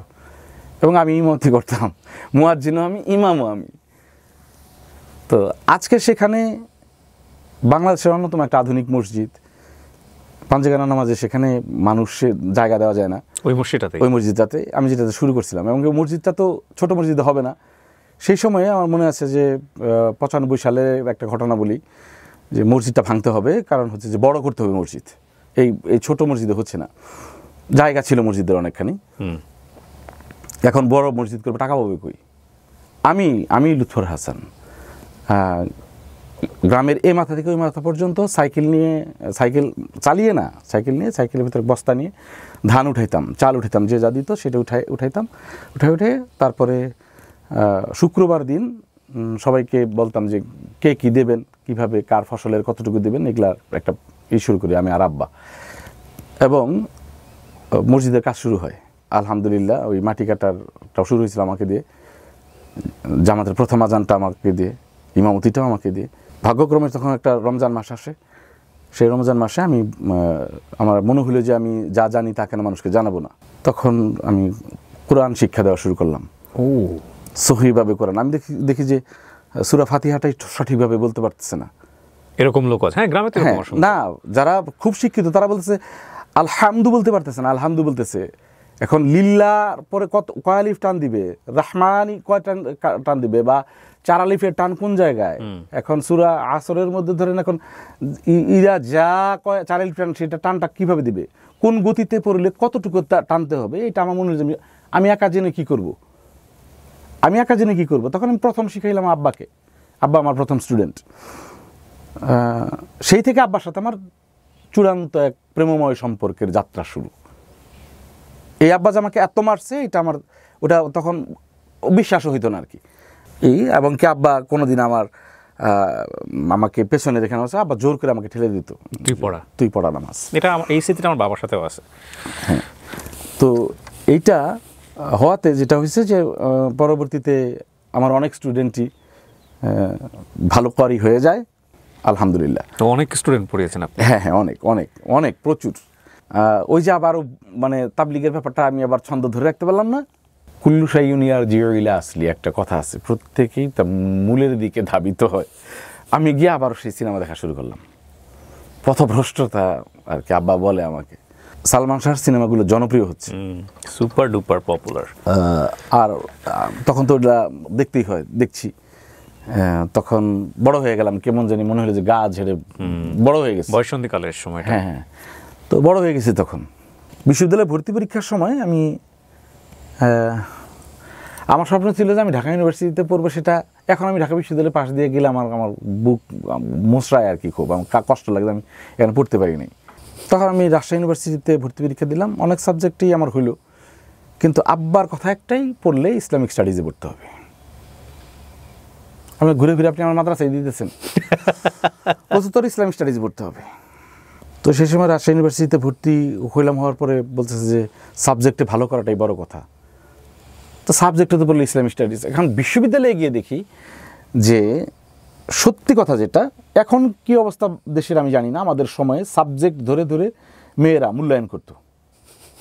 এবং আমি ইমামতি করতাম, মুয়াজ্জিনও আমি, ইমামও আমি। তো আজকে সেখানে বাংলাদেশের অন্যতম একটা আধুনিক মসজিদ, পাঞ্জেগানা নামাজে সেখানে মানুষের জায়গা দেওয়া যায় না, ওই মসজিদটাতে আমি যেটাতে শুরু করছিলাম। এবং ওই মসজিদটা তো ছোট মসজিদে হবে না। সেই সময়ে আমার মনে আছে যে 95 সালের একটা ঘটনা বলি, যে মসজিদটা ভাঙতে হবে, কারণ হচ্ছে যে বড় করতে হবে মসজিদ, এই ছোট মসজিদে হচ্ছে না, জায়গা ছিল মসজিদের অনেকখানি, এখন বড় মসজিদ করবে, টাকা পাবে কই। আমি লুৎফর হাসান গ্রামের এই মাথা থেকে ওই মাথা পর্যন্ত সাইকেল নিয়ে সাইকেলের ভিতরে বস্তা নিয়ে ধান উঠাইতাম, চাল উঠাইতাম, যে যা দিত সেটা উঠাইতাম, উঠে তারপরে শুক্রবার দিন সবাইকে বলতাম যে কে কী দেবেন, কিভাবে কার ফসলের কতটুকু দেবেন, এগুলার একটা শুরু করি আমি আর আব্বা। এবং মসজিদের কাজ শুরু হয় আলহামদুলিল্লাহ। ওই মাটি কাটারটাও শুরু হয়েছিল আমাকে দিয়ে, জামাতের প্রথম আজানটা আমাকে দিয়ে, ইমামতিটাও আমাকে দিয়ে। ভাগ্যক্রমে তখন একটা রমজান মাস আসে, সেই রমজান মাসে আমার মনে হলো যে আমি যা জানি তা কেন মানুষকে জানাবো না। তখন আমি কোরআন শিক্ষা দেওয়া শুরু করলাম, সহিভাবে কোরআন। আমি দেখি যে সূরা ফাতিহাটাই সঠিকভাবে বলতে পারতেছে না, এরকম লোক আছে। হ্যাঁ, গ্রামে তো না, যারা খুব শিক্ষিত তারা বলতেছে আলহামদু বলতে পারতেছে না, আলহামদু বলতেছে। এখন লিল্লার পরে কয় আলিফ টান দিবে, রহমানি কয় টান দিবে, বা 4 আলিফের টান কোন জায়গায়। এখন সূরা আসরের মধ্যে ধরেন এখন ইরা যা কয় 4 আলিফ টান, সেটা টানটা কিভাবে দিবে, কোন গতিতে পড়লে কতটুকু টানতে হবে, এটা আমার মনে হয় আমি একা জেনে কি করব। তখন আমি প্রথম শিখাইলাম আব্বাকে। আব্বা আমার প্রথম স্টুডেন্ট। সেই থেকে আব্বার সাথে আমার চূড়ান্ত এক প্রেমময় সম্পর্কের যাত্রা শুরু। এই আব্বা যে আমাকে এত মারছে, এটা আমার ওটা তখন বিশ্বাসও হইতো না আর কি। এবং কি আব্বা কোনোদিন আমাকে পেছনে রেখে আছে, আব্বা জোর করে আমাকে ঠেলে দিত, তুই পড়া নামাজ। এটা এই স্মৃতিটা আমার বাবার সাথেও আছে। হ্যাঁ, তো এইটা হওয়াতে যেটা হয়েছে যে পরবর্তীতে আমার অনেক স্টুডেন্টই ভালো কারি হয়ে যায় আলহামদুলিল্লাহ। তো অনেক স্টুডেন্ট পড়িয়েছেন আপনি? হ্যাঁ হ্যাঁ, অনেক অনেক অনেক প্রচুর। ওই যে আবার মানে তাবলিগের ব্যাপারটা আমি আবার ছন্দ ধরে রাখতে পারলাম না। কুল্লু শাইউনিয়ার জিওইলা আসলি একটা কথা আছে, প্রত্যেকেই তা মূলের দিকে ধাবিত হয়। আমি গিয়ে আবার সেই সিনেমা দেখা শুরু করলাম। পথভ্রষ্টতা আর কি আব্বা বলে আমাকে। সালমান শাহর সিনেমাগুলো জনপ্রিয় হচ্ছে, সুপার ডুপার পপুলার। আর তখন তো ওটা দেখতেই হয়, দেখছি। তখন বড় হয়ে গেলাম, কেমন জানি মনে হলো যে গা ঝেড়ে বড় হয়ে গেছে, বয়সন্ধিকালের সময়। হ্যাঁ হ্যাঁ, তো বড় হয়ে গেছি তখন। বিশ্ববিদ্যালয়ে ভর্তি পরীক্ষার সময় আমি আমার স্বপ্ন ছিল যে আমি ঢাকা ইউনিভার্সিটিতে পড়বো। সেটা এখন আমি ঢাকা বিশ্ববিদ্যালয়ের পাশ দিয়ে গেলে আমার বুক মোচড়ায় আর কি, খুব আমার কষ্ট লাগে, আমি এখানে পড়তে পারিনি। তখন আমি রাজশাহী ইউনিভার্সিটিতে ভর্তি পরীক্ষা দিলাম, অনেক সাবজেক্টেই আমার হইলো, কিন্তু আব্বার কথা একটাই, পড়লে ইসলামিক স্টাডিজে পড়তে হবে। আমি ঘুরে ফিরে আপনি আমার মাদ্রাসায় দিতেছেন, প্রচুর ইসলামিক স্টাডিজে পড়তে হবে। তো সেই সময় রাজশাহী ইউনিভার্সিটিতে ভর্তি হইলাম, হওয়ার পরে বলতেছে যে সাবজেক্টে ভালো করাটাই বড় কথা। তো সাবজেক্টে তো বললো ইসলামিক স্টাডিজ। এখন বিশ্ববিদ্যালয়ে গিয়ে দেখি যে সত্যি কথা যেটা, এখন কি অবস্থা দেশের আমি জানি না, আমাদের সময়ে সাবজেক্ট ধরে ধরে মেয়েরা মূল্যায়ন করতো।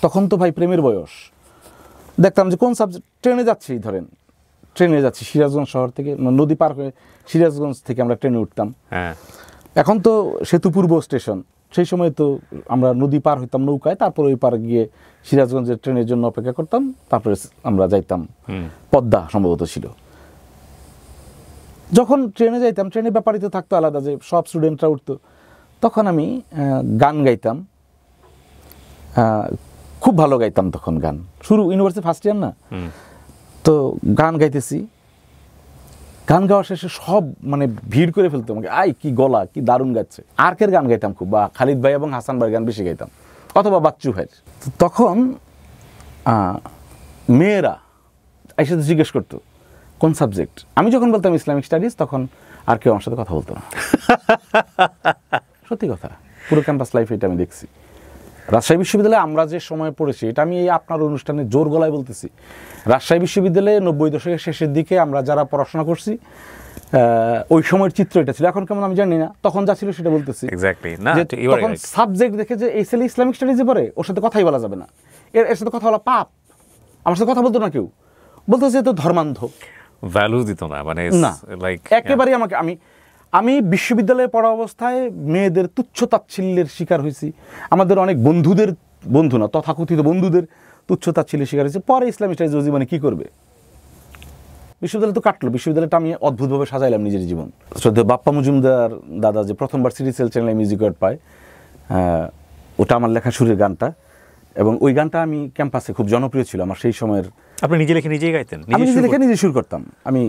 তখন তো ভাই প্রেমের বয়স, দেখতাম যে কোন সাবজেক্ট, ট্রেনে যাচ্ছি, ধরেন ট্রেনে যাচ্ছি সিরাজগঞ্জ শহর থেকে, নদী পার হয়ে সিরাজগঞ্জ থেকে আমরা ট্রেনে উঠতাম। হ্যাঁ, এখন তো সেতু পূর্ব স্টেশন, সেই সময় তো আমরা নদী পার হইতাম নৌকায়, তারপর ওই পার গিয়ে সিরাজগঞ্জের ট্রেনের জন্য অপেক্ষা করতাম, তারপরে আমরা যাইতাম পদ্মা সম্ভবত ছিল। যখন ট্রেনে যাইতাম, ট্রেনের ব্যাপারই তো থাকতো আলাদা, যে সব স্টুডেন্টরা উঠতো, তখন আমি গান গাইতাম, খুব ভালো গাইতাম তখন গান। শুরু ইউনিভার্সিটি ফার্স্ট ইয়ার না, তো গান গাইতেছি, গান গাওয়া শেষে সব মানে ভিড় করে ফেলতো আমাকে, আই কি গলা, কি দারুণ গাচ্ছে। আর্কের গান গাইতাম খুব, বা খালিদ ভাই এবং হাসান ভাইয়ের গান বেশি গাইতাম, অথবা বাচ্চু ভাইয়ের। তখন মেয়েরা এসে জিজ্ঞেস করতো কোন সাবজেক্ট। আমি যখন বলতাম ইসলামিক স্টাডিজ, তখন আর কেউ আমার সাথে কথা বলতো না। সত্যি কথা, পুরো ক্যাম্পাস লাইফে এটা আমি দেখছি। রাজশাহী বিশ্ববিদ্যালয়ে আমরা যে সময় পড়েছি, এটা আমি এই আপনার অনুষ্ঠানে জোর গলায় বলতেছি, রাজশাহী বিশ্ববিদ্যালয়ে 90 দশকের শেষের দিকে আমরা যারা পড়াশোনা করছি, ওই সময়ের চিত্র এটা ছিল। এখন কেমন আমি জানি না, তখন যা ছিল সেটা বলতেছি। তখন সাবজেক্ট দেখে যে এই ছেলে ইসলামিক স্টাডিজে পড়ে, ওর সাথে কথাই বলা যাবে না, এর সাথে কথা বলা পাপ। আমার সাথে কথা বলতো না কেউ, বলতেছে তো ধর্মান্ধ, ভ্যালু দিত না, মানে না একেবারেই। আমাকে আমি বিশ্ববিদ্যালয়ে পড়া অবস্থায় মেয়েদের তুচ্ছ তাচ্ছিল্যের শিকার হয়েছি। আমাদের অনেক বন্ধুদের, বন্ধু না তথাকথিত বন্ধুদের তুচ্ছ তাচ্ছিল্যের শিকার হয়েছে। পরে ইসলামিক স্টাডিজ জীবনে কি করবে, বিশ্ববিদ্যালয় তো কাটলো, বিশ্ববিদ্যালয়টা আমি অদ্ভুতভাবে সাজাইলাম নিজের জীবন। শ্রদ্ধেয় বাপ্পা মজুমদার দাদা যে প্রথমবার সিরিজেল চ্যানেলে মিউজিক অ্যাওয়ার্ড পায়, ওটা আমার লেখা সুরের গানটা, এবং ওই গানটা আমি ক্যাম্পাসে খুব জনপ্রিয় ছিল আমার সেই সময়ের। আপনি নিজে লিখে নিজেই গাইতেন? আমি নিজে লিখে নিজে সুর করতাম। আমি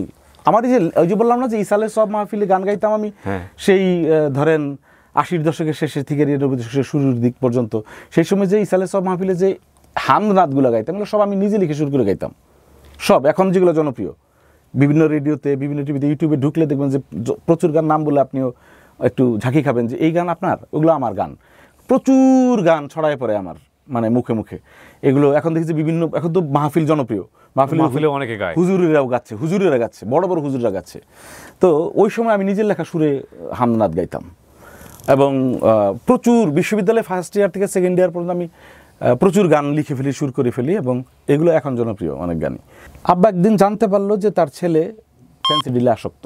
আমার এই যে ওই যে বললাম না যে ইসালের সব মাহফিলে গান গাইতাম আমি, সেই ধরেন 80 দশকের শেষের থেকে 90 দশকের শুরুর দিক পর্যন্ত, সেই সময় যে ইসালের সব মাহফিলে যে হামদনাথগুলো গাইতাম, এগুলো সব আমি নিজে লিখে সুর করে গাইতাম সব। এখন যেগুলো জনপ্রিয় বিভিন্ন রেডিওতে, বিভিন্ন টিভিতে, ইউটিউবে ঢুকলে দেখবেন যে প্রচুর গান, নাম বলে আপনিও একটু ঝাঁকি খাবেন যে এই গান আপনার, ওগুলো আমার গান। প্রচুর গান ছড়ায় পড়ে আমার মানে মুখে মুখে। এগুলো এখন দেখছি বিভিন্ন, এখন তো মাহফিল জনপ্রিয়, মাহফিলে অনেকে গায়, হুজুরেরাও গাচ্ছে, হুজুরেরা গাচ্ছে, বড় বড় হুজুররা গাচ্ছে। তো ওই সময় আমি নিজের লেখা সুরে হামদনাথ গাইতাম, এবং প্রচুর বিশ্ববিদ্যালয়ে ফার্স্ট ইয়ার থেকে সেকেন্ড ইয়ার পর্যন্ত আমি প্রচুর গান লিখে ফেলি, সুর করে ফেলি, এবং এগুলো এখন জনপ্রিয় অনেক গানই। আব্বা একদিন জানতে পারলো যে তার ছেলে ফ্যান্সি ডিলে আসক্ত।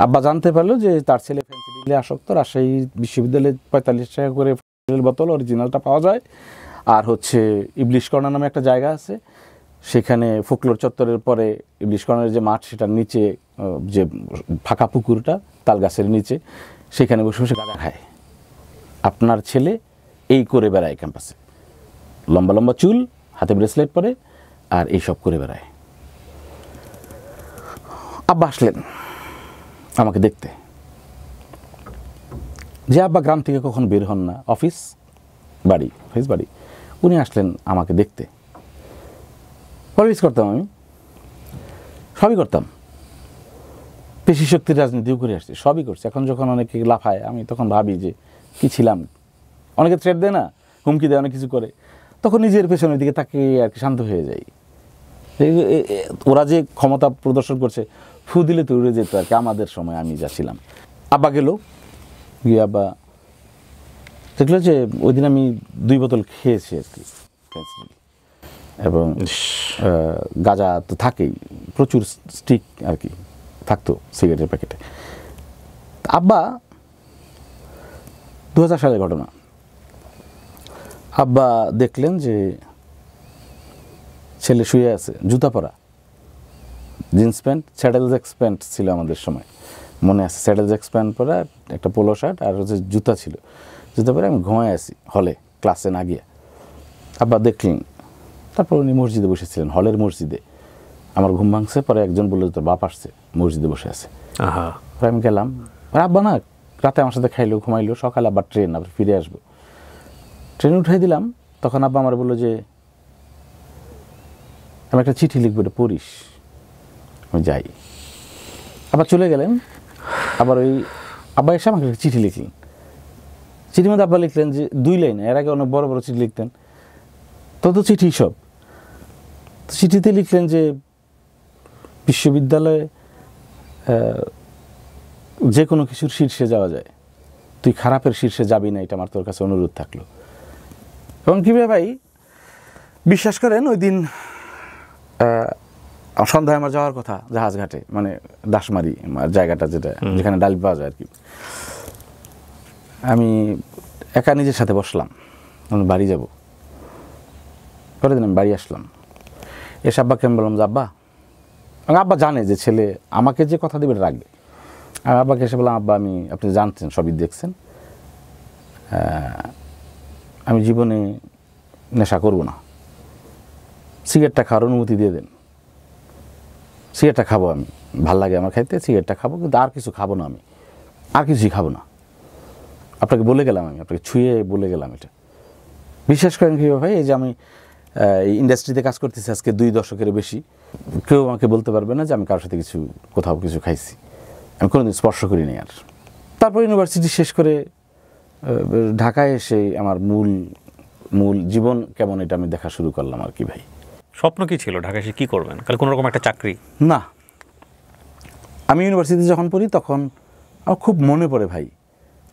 আব্বা জানতে পারলো যে তার ছেলে ফ্যান্সি ডিলে আসক্ত। রাজশাহী বিশ্ববিদ্যালয়ে 45 টাকা করে বোতল অরিজিনালটা পাওয়া যায়। আর হচ্ছে ইবলিশ কর্নার নামে একটা জায়গা আছে, সেখানে ফোকলোর চত্বরের পরে ইবলিশ কর্নারের যে মাঠ, সেটার নিচে যে ফাঁকা পুকুরটা তাল গাছের নিচে, সেখানে বসে বসে গাঁজা খায়। আপনার ছেলে এই করে বেড়ায় ক্যাম্পাসে, লম্বা লম্বা চুল, হাতে ব্রেসলেট পরে, আর এইসব করে বেড়ায়। আব্বা আসলেন আমাকে দেখতে, যে আব্বা গ্রাম থেকে কখন বের হন না, অফিস বাড়ি, উনি আসলেন আমাকে দেখতে। পলিটিক্স করতাম আমি, সবই করতাম, পেশি শক্তির রাজনীতিও করে আসছি, সবই করছি। এখন যখন অনেকে লাফায়, আমি তখন ভাবি যে কি ছিলাম। অনেকে থ্রেট দেয় না, হুমকি দেয়, অনেক কিছু করে। তখন নিজের পেছনের দিকে তাকিয়ে আর কি শান্ত হয়ে যাই। ওরা যে ক্ষমতা প্রদর্শন করছে, ফু দিলে তো উড়ে যেত আর কি। আমাদের সময় আমি যাচ্ছিলাম, আব্বা গেল, গিয়ে আব্বা দেখলো যে ওই দিন আমি 2 বোতল খেয়েছি আর কি, এবং গাঁজা তো থাকেই, প্রচুর স্টিক আর কি থাকতো সিগারেটের প্যাকেটে। আব্বা 2000 সালের ঘটনা, আব্বা দেখলেন যে ছেলে শুয়ে আছে, জুতা পরা, জিন্স প্যান্ট, স্যাডেল জ্যাক্স প্যান্ট ছিল আমাদের সময়, মনে আছে, স্যাডেল জ্যাক্স প্যান্ট পরা, একটা পোলো শার্ট, আর হচ্ছে জুতা ছিল। জুতা পরে আমি ঘুমায় আছি হলে, ক্লাসে না গিয়ে। আব্বা দেখলেন, তারপর উনি মসজিদে বসেছিলেন, হলের মসজিদে। আমার ঘুম ভাঙছে, পরে একজন বললো তোর বাপ আসছে, মসজিদে বসে আছে। পরে আমি গেলাম, আব্বা না রাতে আমার সাথে খাইলো, ঘুমাইলো, সকালে আবার ট্রেন, আবার ফিরে আসবো। ট্রেনে উঠাই দিলাম, তখন আব্বা আমার বললো যে আমি একটা চিঠি লিখবো, এটা পড়িস। আমি যাই, আবার চলে গেলেন। আবার ওই আব্বা এসে আমাকে একটা চিঠি লিখলেন। চিঠির মধ্যে আব্বা লিখলেন যে 2 লাইন, এর আগে অনেক বড় বড় চিঠি লিখতেন, তত চিঠি সব। চিঠিতে লিখলেন যে বিশ্ববিদ্যালয়ে যে কোনো কিছুর শীর্ষে যাওয়া যায়, তুই খারাপের শীর্ষে যাবি না, এটা আমার তোর কাছে অনুরোধ থাকলো। এবং কীভাবে ভাই বিশ্বাস করেন, ওই দিন সন্ধ্যায় আমার যাওয়ার কথা জাহাজঘাটে, মানে দাসমারি জায়গাটা, যেটা যেখানে ডাল পাওয়া যায় আর কি। আমি একা নিজের সাথে বসলাম, আমি বাড়ি যাব। পরের দিন আমি বাড়ি আসলাম, এসে আব্বাকে আমি বললাম যে আব্বা, আব্বা জানে যে ছেলে আমাকে যে কথা দেবে রাখবে। আমি আব্বাকে এসে বললাম, আব্বা আমি, আপনি জানতেন, সবই দেখছেন, আমি জীবনে নেশা করব না, সিগারেটটা খাওয়ার অনুমতি দিয়ে দেন। সিগারেটটা খাবো, আমি ভাল লাগে আমার খাইতে, সিগারেটটা খাবো, কিন্তু আর কিছু খাবো না, আমি আর কিছুই খাবো না। আপনাকে বলে গেলাম, আমি আপনাকে ছুঁয়ে বলে গেলাম এটা। বিশ্বাস করেন কি ভাই, এই যে আমি এই ইন্ডাস্ট্রিতে কাজ করতেছি আজকে 2 দশকের বেশি, কেউ আমাকে বলতে পারবে না যে আমি কারোর সাথে কোথাও কিছু খাইছি, আমি কোনোদিন স্পর্শ করি নি। আর তারপর ইউনিভার্সিটি শেষ করে ঢাকায় এসে আমার মূল জীবন কেমন, এটা আমি দেখা শুরু করলাম আর কি ভাই। স্বপ্ন কি ছিল ঢাকায় এসে কী করবেন? কাল কোনো রকম একটা চাকরি? না, আমি ইউনিভার্সিটিতে যখন পড়ি তখন আমার খুব মনে পড়ে ভাই,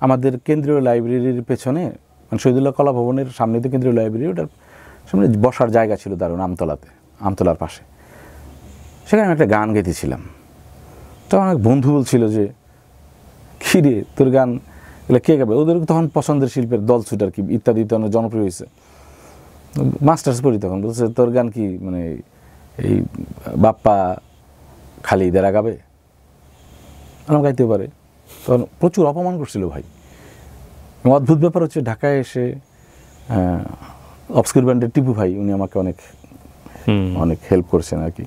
আমাদের কেন্দ্রীয় লাইব্রেরির পেছনে, মানে শহীদুল্লাহ কলা ভবনের সামনে তো কেন্দ্রীয় লাইব্রেরি, ওটার সামনে বসার জায়গা ছিল দারুণ, আমতলার পাশে। সেখানে আমি একটা গান গাইতেছিলাম। তখন এক বন্ধু বলছিল যে কী রে তোর গান এগুলো কে গাবে? ওদের তখন পছন্দের শিল্পের দল ছুট আর কি, ইত্যাদি অনেক জনপ্রিয় হয়েছে। মাস্টার্স পড়ি তখন, বলছে তোর গান কি মানে এই বাপ্পা খালিদেরা গাবে? আমার গাইতে পারে। তখন প্রচুর অপমান করছিল ভাই। অদ্ভুত ব্যাপার হচ্ছে, ঢাকায় এসে অবস্কিউর ব্যান্ডের টিপু ভাই, উনি আমাকে অনেক হেল্প করছেন আর কি,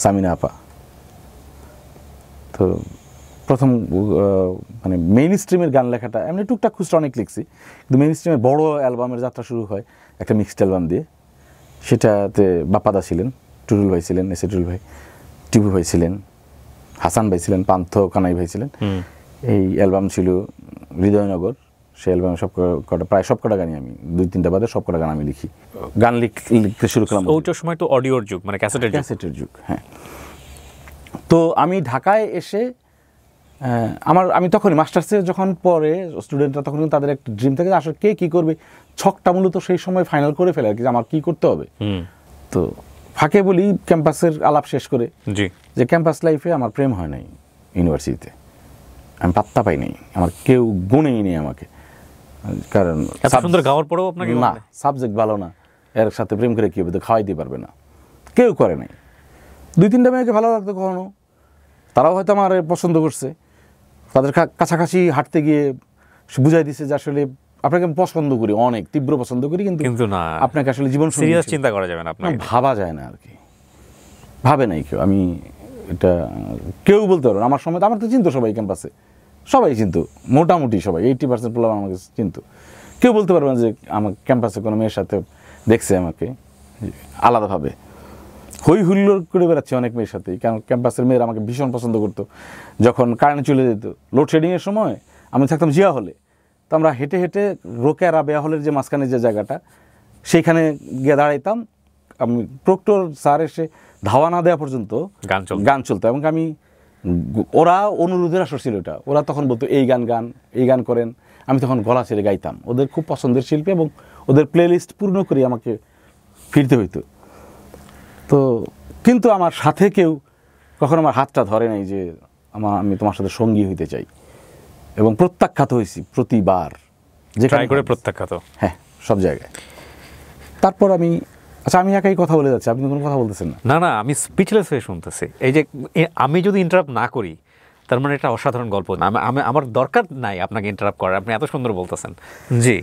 সামিনা আপা। তো প্রথম মানে মেইন স্ট্রিমের গান লেখাটা, এমনি টুকটাক খুচরা অনেক লিখছি, কিন্তু মেইন স্ট্রিমের বড় অ্যালবামের যাত্রা শুরু হয় একটা মিক্সড অ্যালবাম দিয়ে। সেটাতে বাপ্পাদা ছিলেন, টুরুল ভাই ছিলেন, এসে টুরুল ভাই, টিপু ভাই ছিলেন, হাসান ভাই ছিলেন, পান্থ কানাই ভাই ছিলেন। এই অ্যালবাম ছিল হৃদয়নগর। সেই অ্যালবামে প্রায় সব কটা গানই আমি, 2-3টা বাদে সব কটা গান আমি লিখি। গান লিখতে শুরু করলাম। ওইটার সময় তো অডিওর যুগ, মানে ক্যাসেটের যুগ। হ্যাঁ। তো আমি ঢাকায় এসে আমি তখনই মাস্টার্সে যখন পড়ে স্টুডেন্টরা, তখন তাদের একটা ড্রিম থাকে আসলে কে কী করবে, ছকটা মূলত সেই সময় ফাইনাল করে ফেলে আর কি, আমার কী করতে হবে। তো ফাঁকে বলি ক্যাম্পাসের আলাপ শেষ করে যে ক্যাম্পাস লাইফে আমার প্রেম হয় নাই ইউনিভার্সিটিতে, আমি পাত্তা পাই নাই, আমার কেউ গুনেই নেই আমাকে। কারণ সুন্দর গাওয়ার পরেও আপনাকে না, সাবজেক্ট ভালো না, এর সাথে প্রেম করে কী হবে, তো খাওয়াই দিতে পারবে না, কেউ করে নাই। 2-3টা মেয়েকে ভালো লাগতো কখনো, তারাও হয়তো আমার পছন্দ করছে, তাদের কাছাকাছি হাঁটতে গিয়ে বুঝাই দিছে যে আসলে আপনাকে আমি পছন্দ করি, অনেক তীব্র পছন্দ করি, কিন্তু না, আপনাকে আসলে জীবন সিরিয়াস চিন্তা করা যাবে না, আপনাকে ভাবা যায় না আর কি, ভাবে নাই কেউ। আমি এটা কেউ বলতে পারবো না, আমার সময় আমার তো চিনতো সবাই, ক্যাম্পাসে সবাই চিনতো, মোটামুটি সবাই, 80% পোলা আমাকে চিনতো। কেউ বলতে পারবে না যে আমার ক্যাম্পাসে কোনো মেয়ের সাথে দেখছে আমাকে আলাদাভাবে। হই হুল্লোড় করে বেড়াচ্ছে অনেক মেয়ের সাথেই, কারণ ক্যাম্পাসের মেয়েরা আমাকে ভীষণ পছন্দ করতো। যখন কারেন্ট চলে যেত, লোডশেডিংয়ের সময় আমি থাকতাম জিয়া হলে, তো আমরা হেঁটে হেঁটে রোকেয়া রাবেয়া হলের যে মাঝখানে যে জায়গাটা, সেইখানে গিয়ে দাঁড়াইতাম। আমি প্রক্টর স্যার এসে ধাওয়া না দেওয়া পর্যন্ত গান চলতো, এবং আমি ওরা অনুরোধের আসর ছিল এটা, ওরা তখন বলতো এই গান করেন, আমি তখন গলা ছেড়ে গাইতাম। ওদের খুব পছন্দের শিল্পী এবং ওদের প্লে লিস্ট পূর্ণ করে আমাকে ফিরতে হইতো। তো কিন্তু আমার সাথে কেউ কখনো আমার হাতটা ধরে নাই যে আমি তোমার সাথে সঙ্গী হইতে চাই, এবং প্রত্যাখ্যাত হয়েছি প্রতিবার, যেখানে করে প্রত্যাখ্যাত, হ্যাঁ, সব জায়গায়। তারপর আমি একাই কথা বলে যাচ্ছি, আপনি কোনো কথা বলতেছেন না? না, আমি স্পিচলেস হয়ে শুনতেছি। এই যে আমি যদি ইন্টারাপ্ট না করি, তার মানে এটা অসাধারণ গল্প। আমার দরকার নাই আপনাকে ইন্টারাপ্ট করার, আপনি এত সুন্দর বলতেছেন। জি।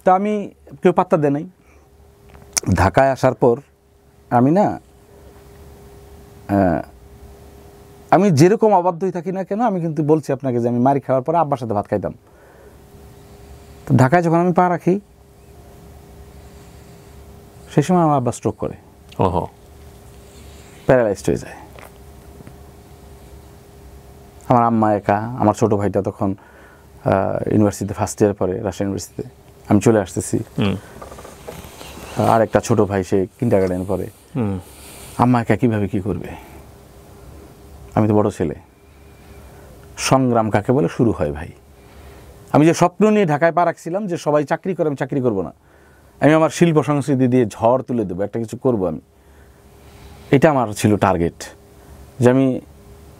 তা আমি কেউ পাত্তা দেয় নাই। ঢাকায় আসার পর আমি যেরকম অবাধ্যই থাকি না কেন, আমি কিন্তু বলছি আপনাকে যে আমি মারি খাওয়ার পরে আব্বার সাথে ভাত খাইতাম। তো ঢাকায় যখন আমি পা রাখি, সেই সময় আমার আব্বা স্ট্রোক করে, প্যারালাইজড হয়ে যায়। আমার আম্মা একা, আমার ছোট ভাইটা তখন ইউনিভার্সিটিতে ফার্স্ট ইয়ার পরে, রাজশাহী ইউনিভার্সিটিতে, আমি চলে আসতেছি। আর একটা ছোট ভাই, সে কিন্ডারগার্টেনে পড়ে। আম্মা একা কীভাবে কী করবে? আমি তো বড় ছেলে। সংগ্রাম কাকে বলে শুরু হয় ভাই। আমি যে স্বপ্ন নিয়ে ঢাকায় পা রাখছিলাম যে সবাই চাকরি করে, আমি চাকরি করবো না, আমি আমার শিল্প সংস্কৃতি দিয়ে ঝড় তুলে দেবো, একটা কিছু করবো আমি, এটা আমার ছিল টার্গেট। যে আমি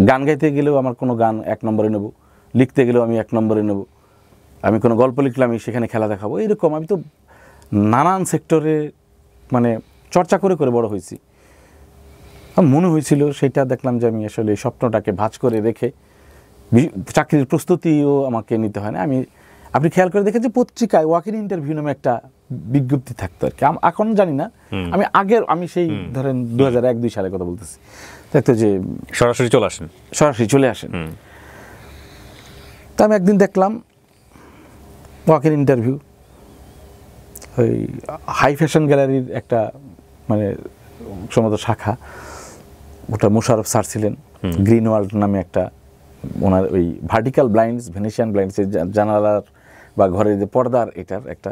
গান গাইতে গেলেও আমার কোনো গান 1 নম্বরে নেব, লিখতে গেলেও আমি 1 নম্বরে নেব, আমি কোনো গল্প লিখলে আমি সেখানে খেলা দেখাবো, এরকম। আমি তো নানান সেক্টরে মানে চর্চা করে করে বড় হয়েছি। মনে হয়েছিল, সেটা দেখলাম যে আমি আসলে এই স্বপ্নটাকে ভাঁজ করে রেখে চাকরির প্রস্তুতিও আমাকে নিতে হয় না। আপনি খেয়াল করে দেখেন যে পত্রিকায় ওয়াক-ইন ইন্টারভিউ নামে একটা বিজ্ঞপ্তি থাকতো আর কি, এখন জানি না। আমি সেই ধরেন 2001-2 সালের কথা বলতেছি, দেখতো যে সরাসরি চলে আসেন। তা আমি একদিন দেখলাম ওয়াক-ইন ইন্টারভিউ, ওই হাই ফ্যাশন গ্যালারির একটা মানে সম্ভবত শাখা, ওটা মোশাররফ স্যার ছিলেন। গ্রিন ওয়ার্ল্ড নামে একটা, ওনার ওই ভার্টিক্যাল ব্লাইন্ডস, ভেনেশিয়ান ব্লাইন্ডস, জানালার বা ঘরের যে পর্দার, এটার একটা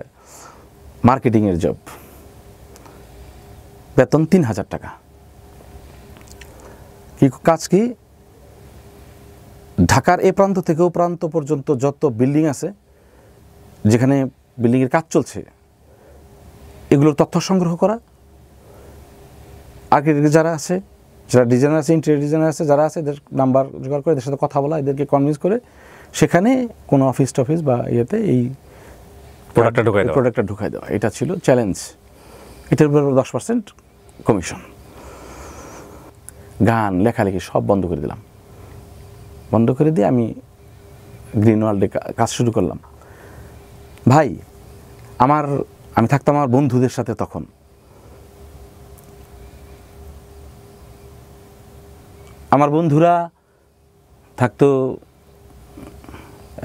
মার্কেটিংয়ের জব, বেতন 3000 টাকা। কাজ কি? ঢাকার এ প্রান্ত থেকে ও প্রান্ত পর্যন্ত যত বিল্ডিং আছে, যেখানে বিল্ডিংয়ের কাজ চলছে, এগুলোর তথ্য সংগ্রহ করা, আর্কিটেক্ট যারা আছে, যারা ডিজাইনার আছে, ইন্টেরিয়র ডিজাইনার আছে, যারা আছে, এদের নাম্বার জোগাড় করে এদের সাথে কথা বলা, এদেরকে কনভিন্স করে সেখানে কোনো অফিস টফিস বা ইয়েতে এই প্রোডাক্টটা ঢুকাই দেওয়া। এটা ছিল চ্যালেঞ্জ। এটার উপর 10% কমিশন। গান লেখালেখি সব বন্ধ করে দিলাম। বন্ধ করে দিয়ে আমি গ্রিন ওয়ার্ল্ডে কাজ শুরু করলাম। ভাই, আমি থাকতাম আমার বন্ধুদের সাথে। তখন আমার বন্ধুরা থাকতো,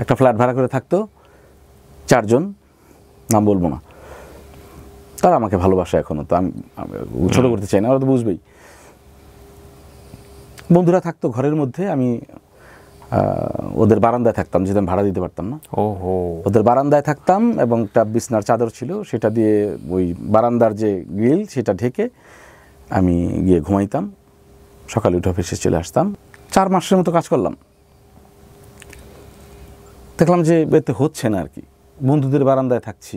একটা ফ্ল্যাট ভাড়া করে থাকতো, 4 জন, নাম বলবো না। তারা আমাকে ভালোবাসে এখনো, তো আমি ছোট করতে চাই না, ওরা তো বুঝবেই। বন্ধুরা থাকতো ঘরের মধ্যে, আমি ওদের বারান্দায় থাকতাম, যেটা আমি ভাড়া দিতে পারতাম না। ওদের বারান্দায় থাকতাম, এবং একটা বিছনার চাদর ছিল, সেটা দিয়ে ওই বারান্দার যে গ্রিল সেটা ঢেকে আমি গিয়ে ঘুমাইতাম। সকালে উঠে অফিসে চলে আসতাম। 4 মাসের মতো কাজ করলাম। দেখলাম যে এতে হচ্ছে না আর কি। বন্ধুদের বারান্দায় থাকছি,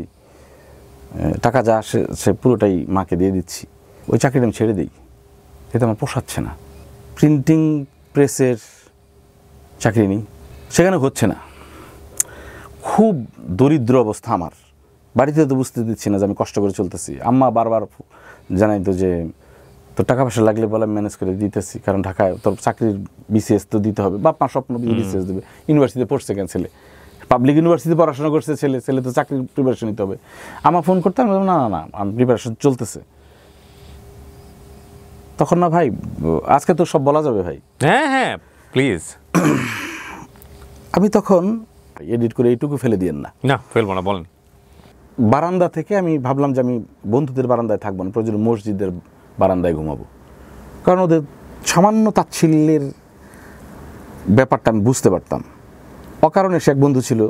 টাকা যা আসে সে পুরোটাই মাকে দিয়ে দিচ্ছি। ওই চাকরিটা আমি ছেড়ে দিই, এতে আমার পোষাচ্ছে না। প্রিন্টিং প্রেসের চাকরি নেই, সেখানে হচ্ছে না। খুব দরিদ্র অবস্থা আমার। বাড়িতে তো বুঝতে দিচ্ছি না যে আমি কষ্ট করে চলতেছি। আম্মা বারবার জানাইতো যে তোর টাকা পয়সা লাগলে বলে আমি ম্যানেজ করে দিতেছি, কারণ ঢাকায় তোর চাকরির বিসিএস তো দিতে হবে। বাপ মা স্বপ্ন বিসিএস দেবে। ইউনিভার্সিটিতে পড়ছে কেন ছেলে, পাবলিক ইউনিভার্সিটিতে পড়াশোনা করছে ছেলে তো চাকরির প্রিপারেশন নিতে হবে। আমার ফোন করতে, আমি বললাম না, আমার প্রিপারেশন চলতেছে। তখন না ভাই, আজকে তো সব বলা যাবে ভাই। হ্যাঁ প্লিজ। আমি তখন এডিট করে এইটুকু ফেলে দিয়েন না, ফেলবো না, বলেন। বারান্দা থেকে আমি ভাবলাম যে আমি বন্ধুদের বারান্দায় থাকবো না, প্রয়োজন মসজিদের বারান্দায় ঘুমাবো। কারণ ওদের সামান্য তাচ্ছিল্যের ব্যাপারটা আমি বুঝতে পারতাম। অকারণে সে এক বন্ধু ছিল,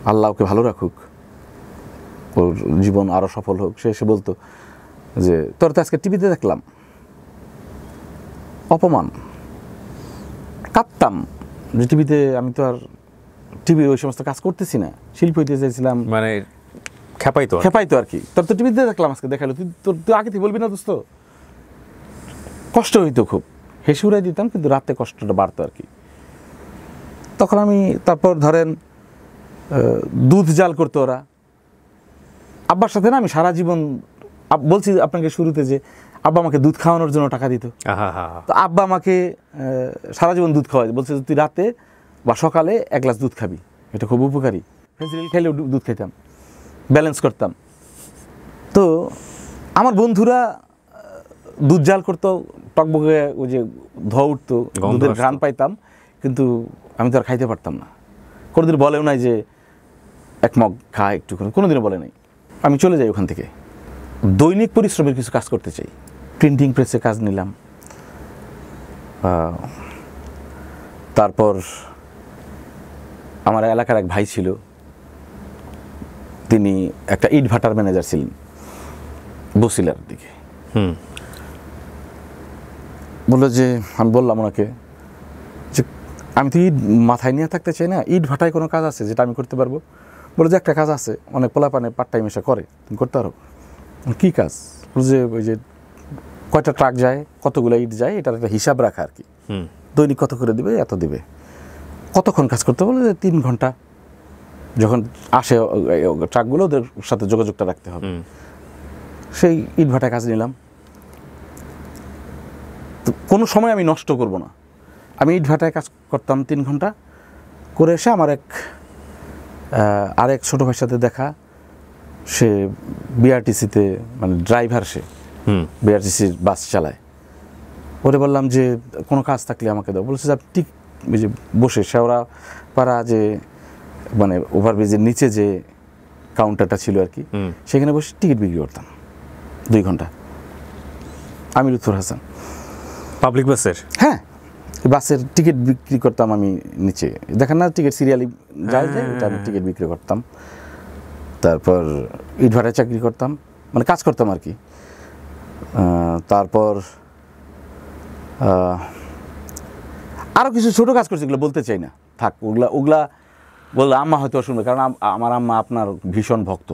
আল্লাহ ওকে ভালো রাখুক, ওর জীবন আরও সফল হোক, সে এসে বলতো যে তোর তো আজকে টিভিতে দেখলাম, অপমান। কাঁদতাম যে টিভিতে, আমি তো আর টিভির ওই সমস্ত কাজ করতেছি না, শিল্পী হইতে চাইছিলাম, মানে খেপাইতো আর কি। তোর তো টিভিতে দেখলাম আজকে, দেখালো, তুই আগে থেকে বলবি না দোস্ত। কষ্ট হইতো খুব, হেসে উড়াই দিতাম, কিন্তু রাতে কষ্টটা বাড়তো আর কি। তখন আমি, তারপর ধরেন দুধ জাল করতো ওরা আব্বার সাথে না। আমি সারা জীবন বলছি আপনাকে শুরুতে যে আব্বা আমাকে দুধ খাওয়ানোর জন্য টাকা দিত। তো আব্বা আমাকে সারা জীবন দুধ খাওয়ায়, বলছে তুই রাতে বা সকালে 1 গ্লাস দুধ খাবি, এটা খুব উপকারী। ফেন্সিডিল খাইলেও দুধ খেতাম, ব্যালেন্স করতাম। তো আমার বন্ধুরা দুধ জাল করতো, টকবকে ওই যে ধোয়া উঠতো, দুধের ঘ্রাণ পাইতাম, কিন্তু আমি তো আর খাইতে পারতাম না। কোনোদিন বলেও নাই যে 1 মগ খা একটু, কোনোদিনও বলে নাই। আমি চলে যাই ওখান থেকে, দৈনিক পরিশ্রমের কিছু কাজ করতে চাই। প্রিন্টিং প্রেসে কাজ নিলাম, তারপর আমার এলাকার এক ভাই ছিল, তিনি একটা ইট ভাটার ম্যানেজার ছিলেন বসিলার দিকে। বললো যে, আমি বললাম ওনাকে যে আমি তো ইট মাথায় নিয়ে থাকতে চাই না, ইট ভাটায় কোনো কাজ আছে যেটা আমি করতে পারবো? বলে যে একটা কাজ আছে, অনেক পোলাপানে পার্ট টাইম এসে করে, তুমি করতে পারো। কী কাজ? বলে যে ওই যে কয়টা ট্রাক যায়, কতগুলো ইট যায়, এটার একটা হিসাব রাখা আর কি, দৈনিক কত করে দিবে, এত দিবে। কতক্ষণ কাজ করতে? বলে যে 3 ঘন্টা। যখন আসে ট্রাকগুলো, ওদের সাথে যোগাযোগটা রাখতে হবে। সেই ইট ভাটায় কাজ নিলাম। তো কোনো সময় আমি নষ্ট করব না, আমি ইট ভাটায় কাজ করতাম 3 ঘন্টা করে। এসে আমার আরেক ছোটো ভাইয়ের সাথে দেখা, সে বিআরটিসিতে মানে ড্রাইভার, সে বিআরটিসির বাস চালায়। ওরে বললাম যে কোনো কাজ থাকলে আমাকে দাও। বলছে যে ঠিক যে বসে শেওড়া পাড়া যে মানে ওভারব্রিজের নিচে যে কাউন্টারটা ছিল আর কি, সেখানে বসে টিকিট বিক্রি করতাম 2 ঘন্টা। আমি লুৎফর হাসান, পাবলিক বাসের, হ্যাঁ বাসের টিকিট বিক্রি করতাম আমি নিচে, দেখেন না টিকিট সিরিয়ালি যায়, ওটা আমি টিকিট বিক্রি করতাম। তারপর ইট ভাটায় চাকরি করতাম, মানে কাজ করতাম আর কি। তারপর আরও কিছু ছোটো কাজ করছি, এগুলো বলতে চাই না, থাক। ওগুলা বললে আম্মা হয়তো শুনবে, কারণ আমার আম্মা আপনার ভীষণ ভক্ত,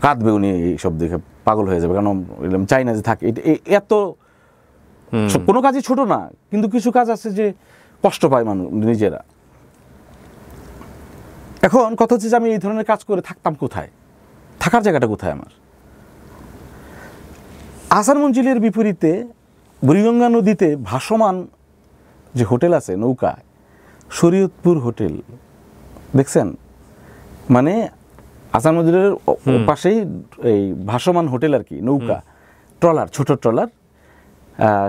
কাঁদবে উনি এইসব দেখে, পাগল হয়ে যাবে। কারণ চাই না যে থাক, এত কোনো কাজই ছোট না, কিন্তু কিছু কাজ আছে যে কষ্ট পায় মানুষ নিজেরা। এখন কথা হচ্ছে যে আমি এই ধরনের কাজ করে থাকতাম কোথায়, থাকার জায়গাটা কোথায় আমার? আহসান মঞ্জিলের বিপরীতে বুড়িগঙ্গা নদীতে ভাসমান যে হোটেল আছে নৌকা, শরীয়তপুর হোটেল, দেখছেন? মানে আহসান মঞ্জিলের পাশেই এই ভাসমান হোটেল আর কি, নৌকা, ট্রলার, ছোট ট্রলার,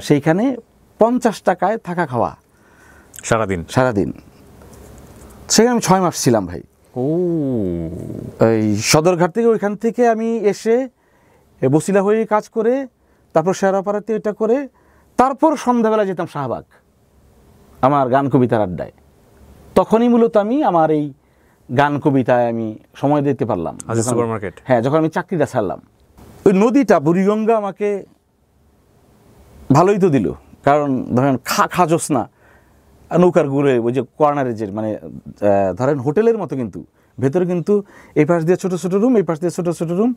সেইখানে 50 টাকায় থাকা খাওয়া সারাদিন। সেখানে আমি 6 মাস ছিলাম ভাই। এই সদরঘাট থেকে, ওইখান থেকে আমি এসে বসিলা হয়ে কাজ করে, তারপর শেওড়াপাড়াতে এটা করে, তারপর সন্ধ্যাবেলা যেতাম শাহবাগ আমার গান কবিতার আড্ডায়। তখনই মূলত আমি আমার এই গান কবিতায় আমি সময় দিতে পারলাম। হ্যাঁ, যখন আমি চাকরিটা ছাড়লাম। ওই নদীটা বুড়িগঙ্গা আমাকে ভালোই তো দিল, কারণ ধরেন জ্যোৎস্না, নৌকার ঘুরে ওই যে কর্নারে যে মানে ধরেন হোটেলের মতো, কিন্তু ভেতরে কিন্তু এই পাশ দিয়ে ছোটো ছোটো রুম, এই পাশ দিয়ে ছোটো ছোটো রুম,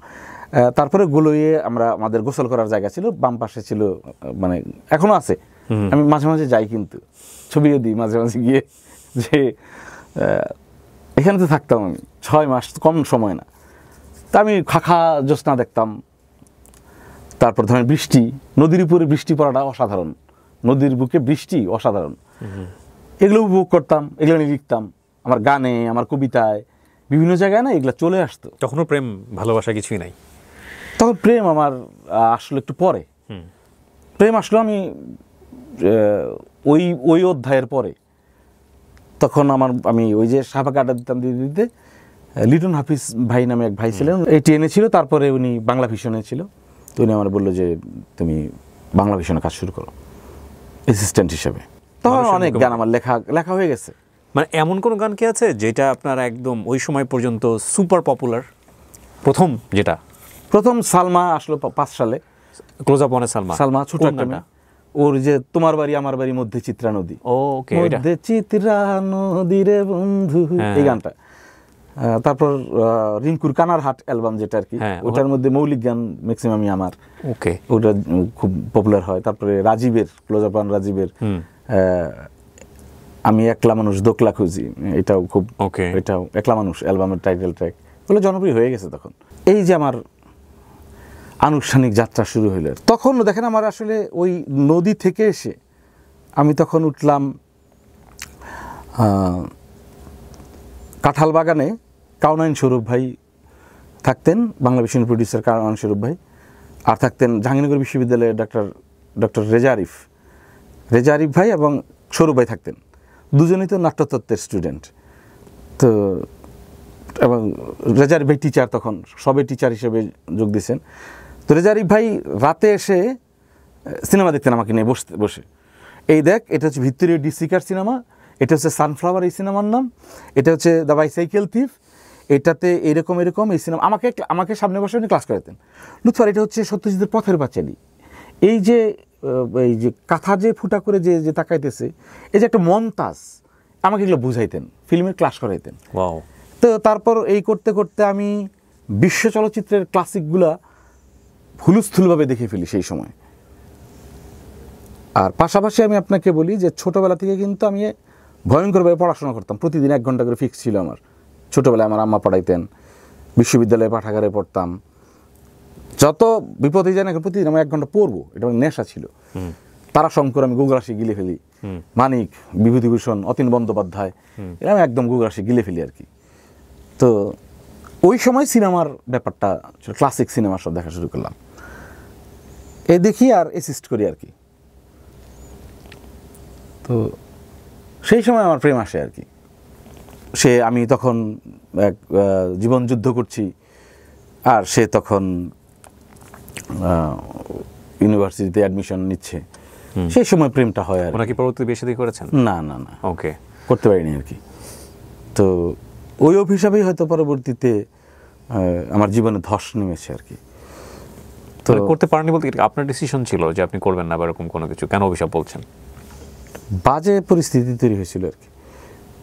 তারপরে গোলইয়ে আমাদের গোসল করার জায়গা ছিল, বাম পাশে ছিল, মানে এখনও আছে। আমি মাঝে মাঝে যাই, কিন্তু ছবিও দিই মাঝে মাঝে গিয়ে, যে এখানে তো থাকতাম আমি 6 মাস, কম সময় না। তা আমি জ্যোৎস্না দেখতাম। তারপর ধরেন বৃষ্টি, নদীর উপরে বৃষ্টি পড়াটা অসাধারণ, নদীর বুকে বৃষ্টি অসাধারণ, এগুলো উপভোগ করতাম, এগুলো নিয়ে লিখতাম আমার গানে, আমার কবিতায়, বিভিন্ন জায়গায় না এগুলো চলে আসতো। তখনও প্রেম ভালোবাসা কিছুই নাই? তখন প্রেম আমার আসলে একটু পরে প্রেম আসলো, আমি ওই অধ্যায়ের পরে। তখন আমি ওই যে শাহবাগ আড্ডা দিতাম, দিতে লিটন হাফিজ ভাই নামে এক ভাই ছিলেন, ATN ছিল, তারপরে উনি বাংলা ভিশনে ছিল। তো উনি আমার বললো যে তুমি বাংলা ভিশনে কাজ শুরু করো অ্যাসিস্ট্যান্ট হিসেবে। তখন অনেক গান আমার লেখা হয়ে গেছে। মানে এমন কোন গান কি আছে যেটা আপনার একদম ওই সময় পর্যন্ত সুপার পপুলার? প্রথম যেটা প্রথম সালমা আসলো 5 সালে। ক্লোজ আপ ওয়ানে সালমা, সালমা ছোট একটা মেয়ে, ওর যে তোমার বাড়ি আমার বাড়ি মধ্যে চিত্রা নদী, ওকে, মধ্যে চিত্রা নদী রে বন্ধু, এই গানটা। তারপর রিঙ্কুর কানার হাট অ্যালবাম যেটা আর কি, ওটার মধ্যে মৌলিক গান ম্যাক্সিমামই আমার, ওকে, ওটা খুব পপুলার হয়। তারপরে রাজীবের ক্লোজ আপ ওয়ান, রাজীবের আমি একলা মানুষ দোকলা খুঁজি, এটাও খুব, এটাও একলা মানুষ অ্যালবামের টাইটেল ট্র্যাক, ওগুলো জনপ্রিয় হয়ে গেছে তখন। এই যে আমার আনুষ্ঠানিক যাত্রা শুরু হইল, তখন দেখেন আমার আসলে ওই নদী থেকে এসে আমি তখন উঠলাম কাঁঠাল বাগানে। কাউনাইন স্বরূপ ভাই থাকতেন, বাংলা বিষয়ের প্রডিউসার কাউনাইন স্বরূপ ভাই, আর থাকতেন জাহাঙ্গীরনগর বিশ্ববিদ্যালয়ের ডক্টর রেজা আরিফ ভাই এবং স্বরূপ ভাই থাকতেন। দুজনেই তো নাট্যতত্ত্বের স্টুডেন্ট। তো এবং রেজা আরিফ ভাই টিচার, তখন সবে টিচার হিসেবে যোগ দিয়েছেন। তো রেজা আরিফ ভাই রাতে এসে সিনেমা দেখতেন আমাকে নিয়ে বসে, এই দেখ এটা হচ্ছে ভিক্টোরিয়া ডিসিকার সিনেমা, এটা হচ্ছে সানফ্লাওয়ার এই সিনেমার নাম, এটা হচ্ছে দ্য বাইসাইকেল থিফ, এটাতে এরকম এই সিনেমা, আমাকে সামনে বসে উনি ক্লাস করাতেন। লুৎফর এটা হচ্ছে সত্যজিতের পথের পাঁচালী, এই যে কাঁথা যে ফুটা করে যে তাকাইতেছে, এই যে একটা মন্তাজ, আমাকে এগুলো বুঝাইতেন, ফিল্মের ক্লাস করাইতেন। তো তারপর এই করতে করতে আমি বিশ্ব চলচ্চিত্রের ক্লাসিকগুলা হুলুস্থুলভাবে দেখে ফেলি সেই সময়। আর পাশাপাশি আমি আপনাকে বলি যে ছোটোবেলা থেকে কিন্তু আমি ভয়ঙ্করভাবে পড়াশোনা করতাম, প্রতিদিন 1 ঘন্টা করে ফিক্স ছিল আমার। ছোটোবেলায় আমার আম্মা পড়াইতেন, বিশ্ববিদ্যালয়ে পাঠাগারে পড়তাম, যত বিপদে যায় না প্রতিদিন আমি 1 ঘন্টা পড়বো, এটা আমার নেশা ছিল। তারাশঙ্কর আমি গুগরাশি গিলে ফেলি, মানিক, বিভূতিভূষণ, অতীন বন্দ্যোপাধ্যায়, এটা আমি একদম গুগরাশি গিলে ফেলি আর কি। তো ওই সময় সিনেমার ব্যাপারটা, ক্লাসিক সিনেমা সব দেখা শুরু করলাম, এ দেখি আর অ্যাসিস্ট করি আর কি। তো সেই সময় আমার প্রেম আসে আর কি। আমি তখন এক জীবন যুদ্ধ করছি, আর সে তখন ইউনিভার্সিটিতে অ্যাডমিশন নিচ্ছে, সেই সময় প্রেমটা হয়। আর ওনাকে পরবর্তীতে বিয়ে শাদী করেছেন? না, ওকে, করতে পারিনি আর কি। তো ওই অভিশাপেই হয়তো পরবর্তীতে আমার জীবনে ধস নেমেছে আর কি। তো করতে পারেননি বলতে আপনার ডিসিশন ছিল যে আপনি করবেন না বা এরকম কোনো কিছু? কেন অভিশাপ বলছেন? বাজে পরিস্থিতি তৈরি হয়েছিল আর কি,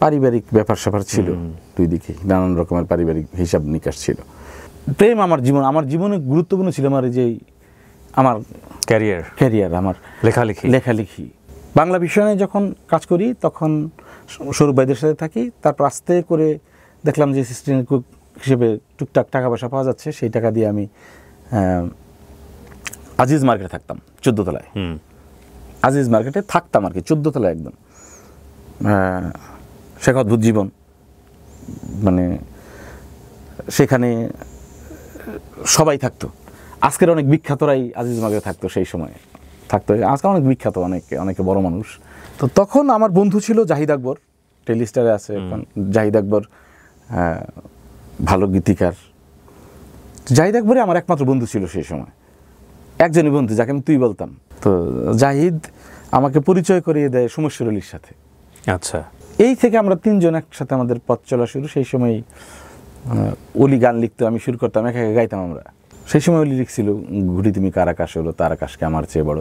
পারিবারিক ব্যাপার স্যাপার ছিল দুই দিকে, নানান রকমের পারিবারিক হিসাব নিকাশ ছিল। প্রেম আমার জীবনে গুরুত্বপূর্ণ ছিল, আমার যে আমার ক্যারিয়ার, আমার লেখালেখি। বাংলা বিষয়ে যখন কাজ করি তখন স্বরূপ ভাইদের সাথে থাকি, তারপর আস্তে করে দেখলাম যে অ্যাসিস্ট্যান্ট কুক হিসেবে টুকটাক টাকা পয়সা পাওয়া যাচ্ছে, সেই টাকা দিয়ে আমি আজিজ মার্কেটে থাকতাম, 14 তলায়। আজিজ মার্কেটে থাকতাম আর কি, 14 তলায় একদম। সে অদ্ভুত জীবন, মানে সেখানে সবাই থাকতো। আজকের অনেক বিখ্যাতরাই আজিজ মার্কেটে থাকতো, সেই সময় থাকতো। আজকে অনেক বিখ্যাত, অনেকে বড় মানুষ। তো তখন আমার বন্ধু ছিল জাহিদ আকবর, টেলিস্টারে আছে এখন জাহিদ আকবর, ভালো গীতিকার। জাহিদ আকবরই আমার একমাত্র বন্ধু ছিল সেই সময়, একজনই বন্ধু যাকে আমি তুই বলতাম। তো জাহিদ আমাকে পরিচয় করিয়ে দেয় সমস্যর অলির সাথে। আচ্ছা, এই থেকে আমরা 3 জন একসাথে আমাদের পথ চলা শুরু। সেই সময় অলি গান লিখতো, আমি শুরু করতাম, একা গাইতাম আমরা। সেই সময় অলি লিখছিল ঘুড়ি তুমি কার আকাশে হলো, তার আকাশকে আমার চেয়ে বড়।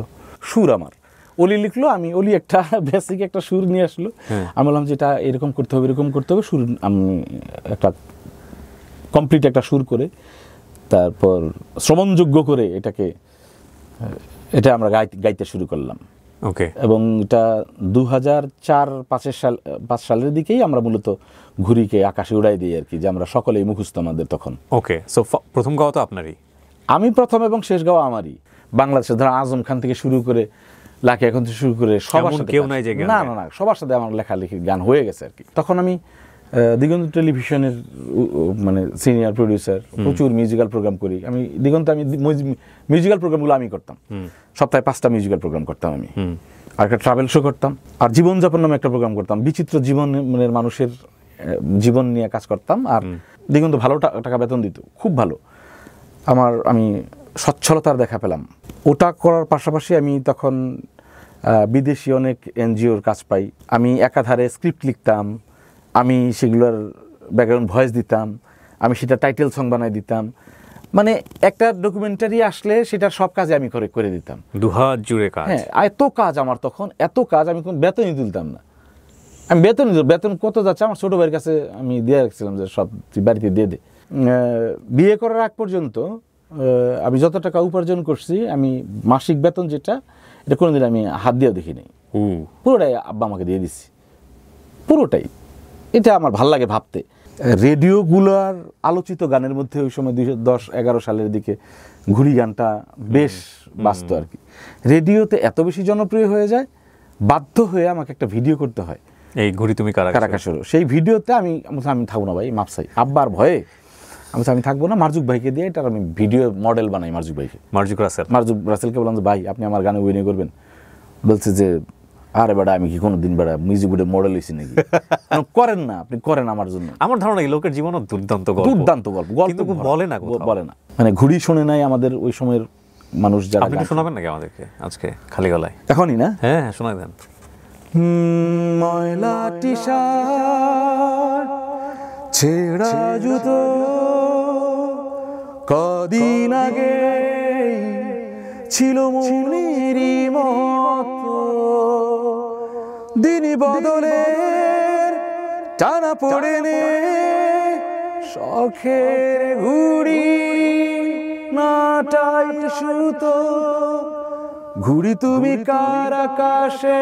সুর আমার অলি লিখলো, অলি একটা বেসিক একটা সুর নিয়ে আসলো, আমি বললাম যে এটা এরকম করতে হবে, সুর আমি একটা কমপ্লিট একটা সুর করে তারপর শ্রবণযোগ্য করে এটা আমরা গাইতে শুরু করলাম। ওকে, এবং এটা 2004-5 সালের দিকেই আমরা মূলত ঘুড়িকে আকাশে উড়াই দিই আর কি, যে আমরা সকলেই মুখস্থ আমাদের তখন। ওকে, সো প্রথম গাওয়া তো আপনারই? আমি প্রথম এবং শেষ গাওয়া আমারই। বাংলাদেশে ধর আজম খান থেকে শুরু করে লাকি এখন থেকে শুরু করে সবার সাথে, কেউ নাই যে না সবার সাথে আমার লেখালেখি গান হয়ে গেছে আর কি। তখন আমি দিগন্ত টেলিভিশনের মানে সিনিয়র প্রডিউসার, প্রচুর মিউজিক্যাল প্রোগ্রাম করি আমি দিগন্ত। আমি মিউজিক্যাল প্রোগ্রামগুলো আমি করতাম, সপ্তাহে 5টা মিউজিক্যাল প্রোগ্রাম করতাম আমি, আর একটা ট্রাভেল শো করতাম, আর জীবনযাপন নামে একটা প্রোগ্রাম করতাম, বিচিত্র জীবনের মানুষের জীবন নিয়ে কাজ করতাম। আর দিগন্ত ভালো টাকা বেতন দিত, খুব ভালো। আমি সচ্ছলতার দেখা পেলাম। ওটা করার পাশাপাশি আমি তখন বিদেশি অনেক এনজিওর কাজ পাই। আমি একাধারে স্ক্রিপ্ট লিখতাম, আমি সেগুলোর ব্যাকগ্রাউন্ড ভয়েস দিতাম, আমি সেটা টাইটেল সং বানাই দিতাম, মানে একটা ডকুমেন্টারি আসলে সেটার সব কাজে আমি করে দিতাম। দুহাত জুড়ে কাজ। হ্যাঁ, এত কাজ আমার তখন, এত কাজ, আমি কোনো বেতনই তুলতাম না। আমি বেতন কত যাচ্ছে আমার ছোটো ভাইয়ের কাছে আমি দিয়ে রাখছিলাম যে সব তুই বাড়িতে দিয়ে দে। বিয়ে করার আগ পর্যন্ত আমি যত টাকা উপার্জন করছি, আমি মাসিক বেতন যেটা, এটা কোনোদিন আমি হাত দিয়েও দেখিনি। পুরোটাই আব্বা আমাকে দিয়ে দিচ্ছি, পুরোটাই। এটা আমার ভাল লাগে ভাবতে। রেডিওগুলোর আলোচিত গানের মধ্যে ওই সময় 2010-11 সালের দিকে ঘুড়ি গানটা বেশ বাজত আর কি। রেডিওতে এত বেশি জনপ্রিয় হয়ে যায়, বাধ্য হয়ে আমাকে একটা ভিডিও করতে হয়, এই ঘুড়ি তুমি কারাকাশের। সেই ভিডিওতে আমি থাকবো না ভাই, মাপসাই আব্বার ভয়ে আমি থাকবো না, মারজুক ভাইকে দিয়ে এটা আমি ভিডিও মডেল বানাই। মারজুক রাসেলকে বললাম যে ভাই আপনি আমার গানে অভিনয় করবেন। বলছে যে আরে বেটা আমি কি কোনোদিন বেটা মিউজিক ভিডিও মডেল হয়েছি নাকি? করেন না, আপনি করেন আমার জন্য। আমার ধারণা এই লোকের জীবনও দুর্দান্ত গল্প, কিন্তু বলে না। মানে ঘুড়ি শুনে নাই আমাদের ওই সময়ের মানুষ যারা। আপনি শোনাবেন নাকি আমাদেরকে আজকে খালি গলায়? এখনই না? হ্যাঁ শোনাই দেন। ময়লা টি-শার্ট, ছেঁড়া জুতো, কদিন আগে ছিল মনেরই মতো, দিন বদলের টানা পড়ে নে, শখের ঘুড়ি না টাইট সুতো, ঘুড়ি তুমি কার আকাশে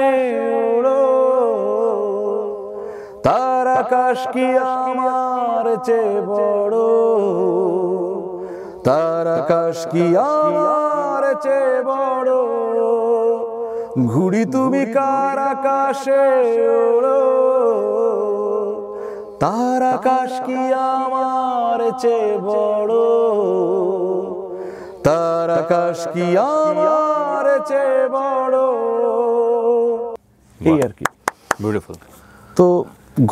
ওড়ো, তার আকাশ কি আমার চেয়ে বড়, তার আকাশ কি আমার চেয়ে বড়, ঘুড়ি তুমি কার আকাশে ওড়ো, তার আকাশ কি আমার চেয়ে বড়, তার আকাশ কি আমার চেয়ে বড়। এই আর কি, বিউটিফুল। তো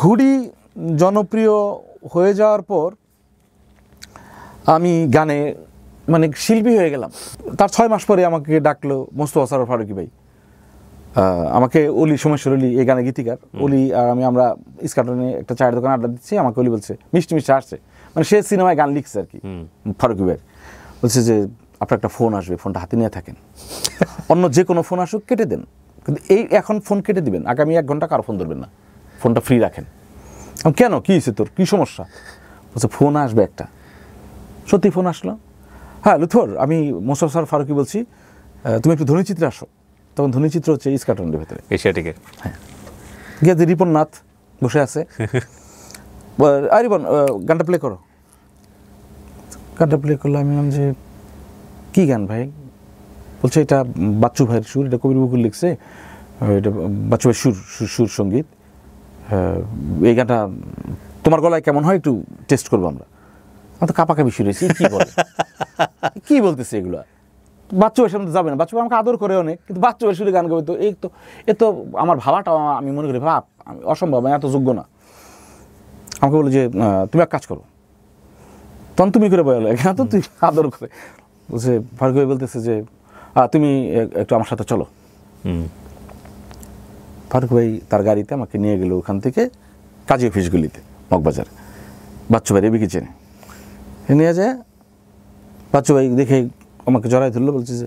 ঘুড়ি জনপ্রিয় হয়ে যাওয়ার পর আমি গানে মানে শিল্পী হয়ে গেলাম। তার 6 মাস পরে আমাকে ডাকলো মোস্তফা সরোয়ার ফারুকী ভাই, আমাকে অলি সোমেশ্বর অলি, এই গানে গীতিকার অলি আর আমরা ইস্কাটনে একটা চায়ের দোকানে আড্ডা দিচ্ছি। আমাকে অলি বলছে মিষ্টি মিষ্টি আসছে, মানে সে সিনেমায় গান লিখছে আর কি। ফারুকী ভাই বলছে যে আপনার একটা ফোন আসবে, ফোনটা হাতে নিয়ে থাকেন, অন্য যে কোনো ফোন আসুক কেটে দেন, কিন্তু এখন ফোন কেটে দিবেন, আগামী 1 ঘন্টা কারো ফোন ধরবেন না, ফোনটা ফ্রি রাখেন। কেন, কী হয়েছে তোর, কী সমস্যা? বলছে ফোন আসবে একটা। সত্যি ফোন আসলো। হ্যাঁ লুথর, আমি মোস্তফা সরোয়ার ফারুকী বলছি, তুমি একটু ধ্বনিচিত্রে আসো। তখন ধ্বনিচিত্র হচ্ছে ইস্কাটনের ভেতরে, এশিয়াটিকের। হ্যাঁ, গিয়ে যে রিপন নাথ বসে আছে, আর রিপন গানটা প্লে করো। গানটা প্লে করলো। আমি বললাম যে কী গান ভাই? বলছে এটা বাচ্চু ভাইয়ের সুর, এটা কবির বকুল লিখছে, এটা বাচ্চু ভাইয়ের সুর সঙ্গীত, এই গানটা তোমার গলায় কেমন হয় একটু টেস্ট করবো আমরা। তো কাপাকাপি শুরু হয়েছি, কী বলে কী বলতেছে এগুলো? বাচ্চু ভাইয়ের সামনে যাবে না, বাচ্চু ভাই আমাকে আদর করে অনেক, কিন্তু বাচ্চু ভাইয়ের সুরে গান গাবে তো এ তো আমার ভাবাটা আমি মনে করি ভাব আমি অসম্ভব, আমি এত যোগ্য না। আমাকে বলে যে তুমি এক কাজ করো, তখন তুমি করে বলো, এখানে তো তুই আদর করে বলছে। ফারুক ভাই বলতেছে যে তুমি একটু আমার সাথে চলো। ফারুক ভাই তার গাড়িতে আমাকে নিয়ে গেল ওখান থেকে কাজী অফিসগুলিতে, মগবাজার। বাচ্চু ভাই রেবিকে চেনে, নিয়ে যায়। বাচ্চু ভাই দেখে আমাকে জড়াই ধরলো, বলছে যে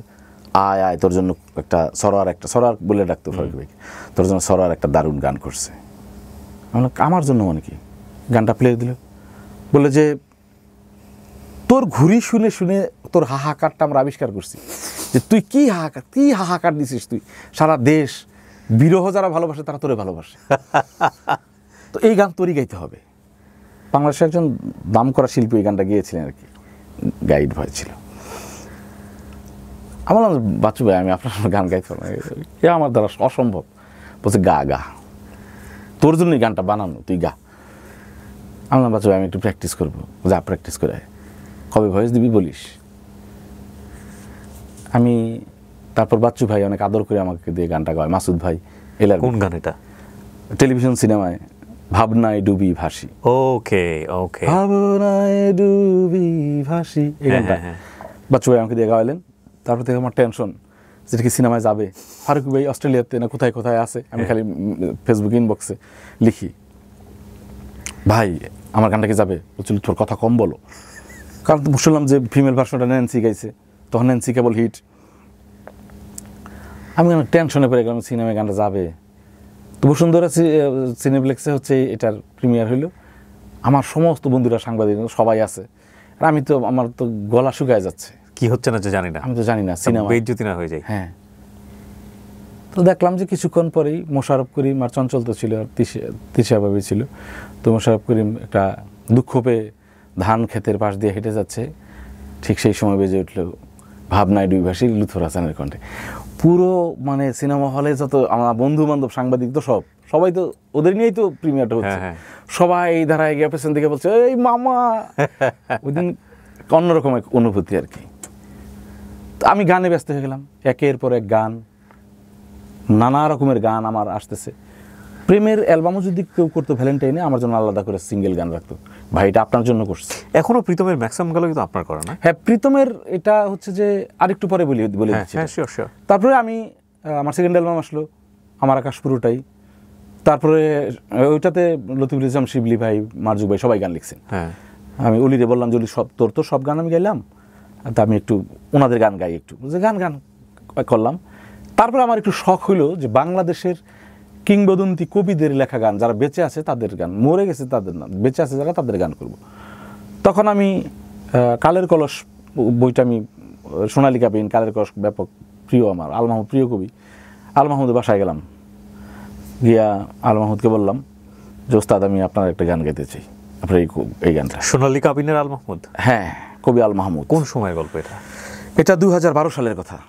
আয় আয় তোর জন্য একটা সরোয়ার বলে ডাকতো ফারুক ভাইকে, তোর জন্য সরোয়ার একটা দারুণ গান করছে। আমার জন্য মানে কি? গানটা প্লে দিল, বলে যে তোর ঘুড়ি শুনে শুনে তোর হাহাকারটা আমরা আবিষ্কার করছি, যে তুই কি হাহাকার দিছিস, তুই সারা দেশ বিরহ যারা ভালোবাসে তারা তোরে ভালোবাসে, তো এই গান তোরই গাইতে হবে। বাংলাদেশের একজন দাম করা শিল্পী এই গানটা গিয়েছিলেন আর কি, গাইড ভয় ছিল। আমার বাচ্চু ভাই আমি আপনার গান গাইতে পারবো না, এ আমার দ্বারা অসম্ভব। বলছে গা তোর জন্য এই গানটা বানানো, তুই গা। আমার বাচ্চু ভাই আমি একটু প্র্যাকটিস করবো। যা প্র্যাকটিস করে, কবে ভয়েস দিবি বলিস। আমি তারপর বাচ্চু ভাই অনেক আদর করে আমাকে দিয়ে গানটা গায়, মাসুদ ভাই এলার। কোন গান এটা? টেলিভিশন সিনেমায় ভাবনায় ডুবি ভাসি। ওকে ওকে, ভাবনায় ডুবি ভাসি, এই গানটা বাচ্চু ভাই আমাকে দিয়ে গাওয়ালেন। তারপর থেকে আমার টেনশন, যেটা কি সিনেমায় যাবে। ফারুক ভাই অস্ট্রেলিয়াতে না কোথায় কোথায় আছে, আমি খালি ফেসবুক ইনবক্সে লিখি। ভাই আমার গানটা কি যাবে? বলছিল তোর কথা কম বলো, কারণ শুনলাম যে ফিমেল ভার্সনটা ন্যান্সি গাইছে, তখন ন্যান্সি কেবল হিট। আমি টেনশনে পড়ে গেলাম, সিনেমায় গানটা যাবে। তো বসুন্ধরা সিনেপ্লেক্সে হচ্ছে এটার প্রিমিয়ার হইলো, আমার সমস্ত বন্ধুরা সাংবাদিক সবাই আছে, আর আমি তো আমার তো গলা শুকায় যাচ্ছে, কি হচ্ছে না যে জানি না, আমি তো জানি না সিনেমা বেইজ্জতি না হয়ে যায়। হ্যাঁ, তো দেখলাম যে কিছুক্ষণ পরেই মোশাররফ করিম আর চঞ্চল তো ছিল, আর তিশা ভাবি ছিল, তো মোশাররফ করিম একটা দুঃখ পেয়ে ধান ক্ষেতের পাশ দিয়ে হেঁটে যাচ্ছে, ঠিক সেই সময় বেজে উঠলো ভাবনায় দুই ভাষী লুৎফর হাসানের কণ্ঠে। পুরো মানে সিনেমা হলে যত আমার বন্ধু বান্ধব সাংবাদিক তো সবাই তো ওদের নিয়েই তো প্রিমিয়ারটা হচ্ছে, সবাই এই ধারায় গিয়ে পেছন দিকে বলছে এই মামা। ওই দিন অন্যরকম এক অনুভূতি আর কি। তো আমি গানে ব্যস্ত হয়ে গেলাম, একের পর এক গান, নানা রকমের গান আমার আসতেছে। প্রেমের অ্যালবামও যদি কেউ করতো ভ্যালেন্টাইনে, আমার জন্য আলাদা করে সিঙ্গেল গান রাখতো, ভাই এটা আপনার জন্য করছে। এখনো প্রীতমের ম্যাক্সিমাম গেল কিন্তু আপনার করা না? হ্যাঁ, প্রীতমের এটা হচ্ছে যে আরেকটু পরে বলে দিচ্ছি। তারপরে আমি আমার সেকেন্ড অ্যালবাম আসলো আমার আকাশ পুরোটাই, তারপরে ওইটাতে লতিফুল ইসলাম শিবলি ভাই, মারজুক ভাই সবাই গান লিখছেন। আমি অলিরে বললাম যে তোর তো সব গান আমি গাইলাম, তা আমি একটু ওনাদের গান গাই, একটু যে গান করলাম। তারপরে আমার একটু শখ হইলো যে বাংলাদেশের কিংবদন্তি কবিদের লেখা গান, যারা বেঁচে আছে তাদের গান, মরে গেছে তাদের না, বেঁচে আছে যারা তাদের গান করব। তখন আমি কালের কলস বইটা, আমি সোনালী কাবিন, কালের কলস ব্যাপক প্রিয় আমার, আল মাহমুদ প্রিয় কবি, আল মাহমুদের বাসায় গেলাম, গিয়া আল মাহমুদকে বললাম যে ওস্তাদ আমি আপনার একটা গান গাইতে চাই, আপনার এই গানটা। সোনালী কাবিনের আল মাহমুদ? হ্যাঁ, কবি আল মাহমুদ। কোন সময়ের গল্প এটা? এটা 2012 সালের কথা।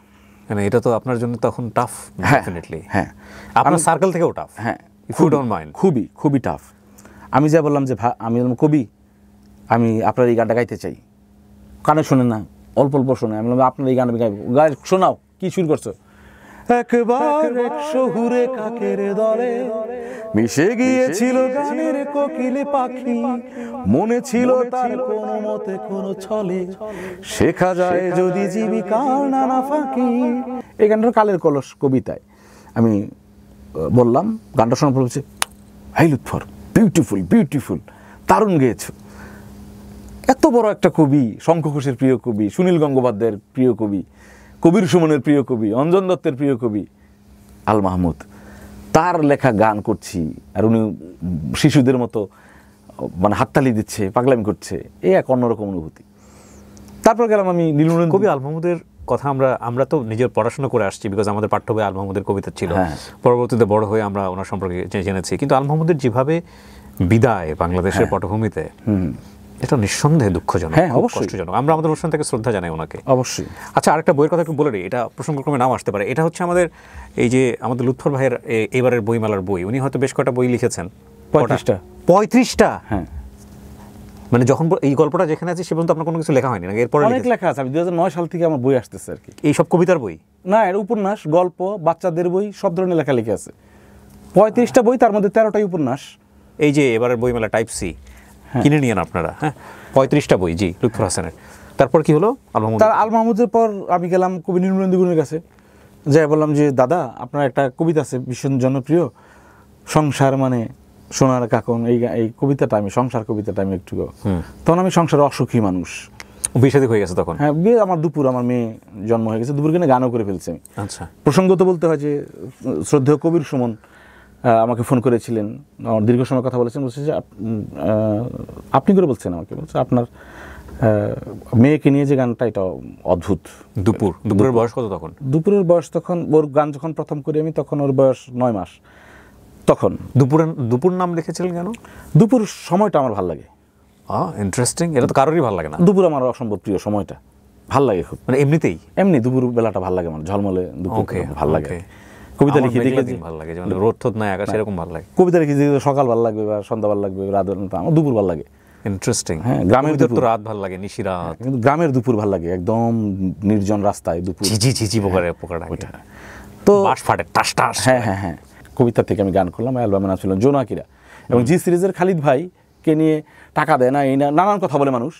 মানে এটা তো আপনার জন্য তখন টাফ, ডেফিনেটলি। হ্যাঁ, আপনার সার্কেল থেকেও টাফ? হ্যাঁ, ইফ ইউ ডোন্ট মাইন্ড। খুবই টাফ। আমি যা বললাম যে আমি কবি, আমি আপনার এই গানটা গাইতে চাই। কানে শোনে না, অল্প অল্প শোনে। আমি বললাম আপনার এই গান আমি গাইব, শোনাও। কি শুরু করছো? একবার এক শহুরে কাকের দলে মিশে গিয়েছিল গানের কোকিল পাখি, মনে ছিল তার কোনো মতে কোনো ছলে শেখা যায় যদি জীবিকার নানা ফাঁকি। এই গানটা কালের কলস কবিতায়। আমি বললাম, গানটা শোনার পর বলছে হাই লুৎফর, বিউটিফুল, দারুণ গেয়েছ। এত বড় একটা কবি, শঙ্খ ঘোষের প্রিয় কবি, সুনীল গঙ্গোপাধ্যায়ের প্রিয় কবি, কবির সুমনের প্রিয় কবি, অঞ্জন দত্তের প্রিয় কবি আল মাহমুদ, তার লেখা গান করছি, আর উনি শিশুদের মতো মানে হাততালি দিচ্ছে, পাগলামি করছে, এই এক অন্যরকম অনুভূতি। তারপর গেলাম আমি নীলনন্দন। কবি আল মাহমুদের কথা আমরা তো নিজের পড়াশোনা করে আসছি, বিকজ আমাদের পাঠ্য বই আল মাহমুদের কবিতা ছিল। পরবর্তীতে বড় হয়ে আমরা ওনার সম্পর্কে জেনেছি, কিন্তু আল মাহমুদের যেভাবে বিদায় বাংলাদেশের পটভূমিতে, এটা নিঃসন্দেহে দুঃখজনক, কষ্টজনক। আমরা আমাদের অনুষ্ঠান থেকে শ্রদ্ধা জানাই ওনাকে, অবশ্যই। আচ্ছা, আরেকটা বইয়ের কথা একটু বলে দিই, এটা প্রসঙ্গক্রমে নাও আসতে পারে। এটা হচ্ছে আমাদের এই যে আমাদের লুৎফর ভাইয়ের এবারের বইমেলার বই, উনি হয়তো বেশ কটা বই লিখেছেন। 35টা? হ্যাঁ। মানে যখন এই গল্পটা যেখানে আছে সে পর্যন্ত আপনার কোনো কিছু লেখা হয়নি নাকি? এরপরে অনেক লেখা আছে। আমি 2009 সাল থেকে আমার বই আসতেছে আর কি। এই সব কবিতার বই না, এর উপন্যাস, গল্প, বাচ্চাদের বই, সব ধরনের লেখালেখি আছে। 35টা বই, তার মধ্যে 13টাই উপন্যাস। এই যে এবারের বইমেলা টাইপ সি কিনে নিয়েন আপনারা। হ্যাঁ, 35টা বই, জি, লুৎফর হাসানের। তারপর কি হলো? আল মাহমুদের পর আমি গেলাম কবি নীলনন্দী গুণের কাছে, যাই বললাম যে দাদা আপনার একটা কবিতা আছে ভীষণ জনপ্রিয়, সংসার মানে সোনার কাকন, এই কবিতাটা আমি, সংসার কবিতাটা আমি একটু। তখন আমি সংসারে অসুখী মানুষ, বিয়ে হয়ে গেছে তখন। হ্যাঁ, বিয়ে আমার আমার মেয়ে জন্ম হয়ে গেছে, দুপুর কিনে গানও করে ফেলছি আমি। আচ্ছা, প্রসঙ্গত বলতে হয় যে শ্রদ্ধেয় কবির সুমন আমাকে ফোন করেছিলেন, আমার দীর্ঘ সময় কথা বলেছেন, বলছে যে আপনি করে বলছেন আমাকে, বলছে আপনার মেয়েকে নিয়ে যে গানটা, এটা অদ্ভুত। দুপুরের বয়স কত তখন? দুপুরের বয়স তখন, ওর গান যখন প্রথম করি আমি তখন ওর বয়স 9 মাস। তখন দুপুর নাম লিখেছিলেন কেন? দুপুর সময়টা আমার ভালো লাগে। ইন্টারেস্টিং, এটা তো কারোরই ভালো লাগে না। দুপুর আমার অসম্ভব প্রিয়, সময়টা ভাল লাগে খুব, মানে এমনিতেই এমনি দুপুর বেলাটা ভালো লাগে, আমার ঝলমলে দুপুর ভালো লাগে। কবিতা লিখি দেখে ভালো লাগে, যেমন রোদ ঠোদ নাই আকাশ, এরকম ভালো লাগে। কবিতা লিখি যে সকাল ভালো লাগবে বা সন্ধ্যা ভালো লাগবে, রাত, আমার দুপুর ভালো লাগে। ইন্টারেস্টিং। হ্যাঁ, গ্রামের দুপুর তো রাত ভালো লাগে, নিশিরাত, কিন্তু গ্রামের দুপুর ভালো লাগে, একদম নির্জন রাস্তায় দুপুর, ঝিঝি পোকাটা, ওইটা তো বাস ফাটে টাস টাস। হ্যাঁ, কবিতা থেকে আমি গান করলাম। অ্যালবামের নাম ছিল জোনাকিরা, এবং জি সিরিজের খালিদ ভাইকে নিয়ে টাকা দেয় না, এই না, নানান কথা বলে মানুষ,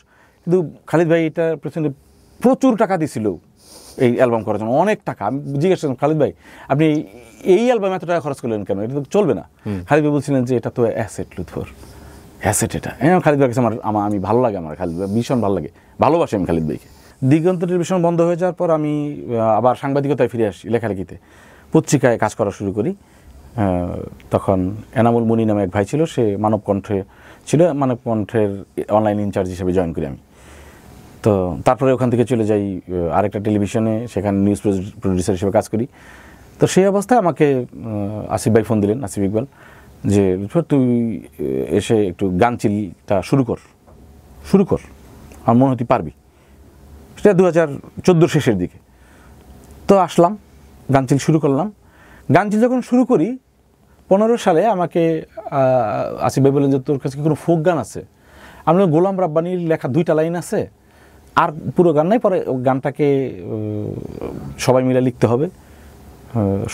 কিন্তু খালিদ ভাই এটার পেছনে প্রচুর টাকা দিয়েছিল এই অ্যালবাম করার জন্য, অনেক টাকা। আমি জিজ্ঞেস করলাম, খালিদ ভাই আপনি এই অ্যালবামে এত টাকা খরচ করলেন কেন, এটা তো চলবে না? খালিদ ভাই বলছিলেন যে এটা তো অ্যাসেট লুৎফর, হ্যাসেট এটা। হ্যাঁ, খালিদ ভাইয়ের কাছে আমি ভালো লাগে, আমার খালিদ ভাই ভীষণ ভালো লাগে, ভালোবাসি আমি খালিদ ভাইকে। দিগন্ত টেলিভিশন বন্ধ হয়ে যাওয়ার পর আমি আবার সাংবাদিকতায় ফিরে আসি, লেখালেখিতে পত্রিকায় কাজ করা শুরু করি। তখন এনামুল মুনি নামে এক ভাই ছিল, সে মানব কণ্ঠে ছিল, মানব কণ্ঠের অনলাইন ইনচার্জ হিসেবে জয়েন করি আমি। তো তারপরে ওখান থেকে চলে যাই আরেকটা টেলিভিশনে, সেখানে নিউজ প্রডিউসার হিসেবে কাজ করি। তো সেই অবস্থায় আমাকে আসিফ ভাই ফোন দিলেন, আসিফ ইকবাল, যে তুই এসে একটু গান চিলটা শুরু কর, আমার মনে হয় তুই পারবি। সেটা 2014 শেষের দিকে। তো আসলাম, গানচিল শুরু করলাম। গানচিল যখন শুরু করি 2015 সালে আমাকে আসিফ ভাই বললেন যে তোর কাছে কি কোনো ফোক গান আছে? আমি গোলাম রাব্বানির লেখা 2টা লাইন আছে, আর পুরো গান নাই, পরে গানটাকে সবাই মিলে লিখতে হবে,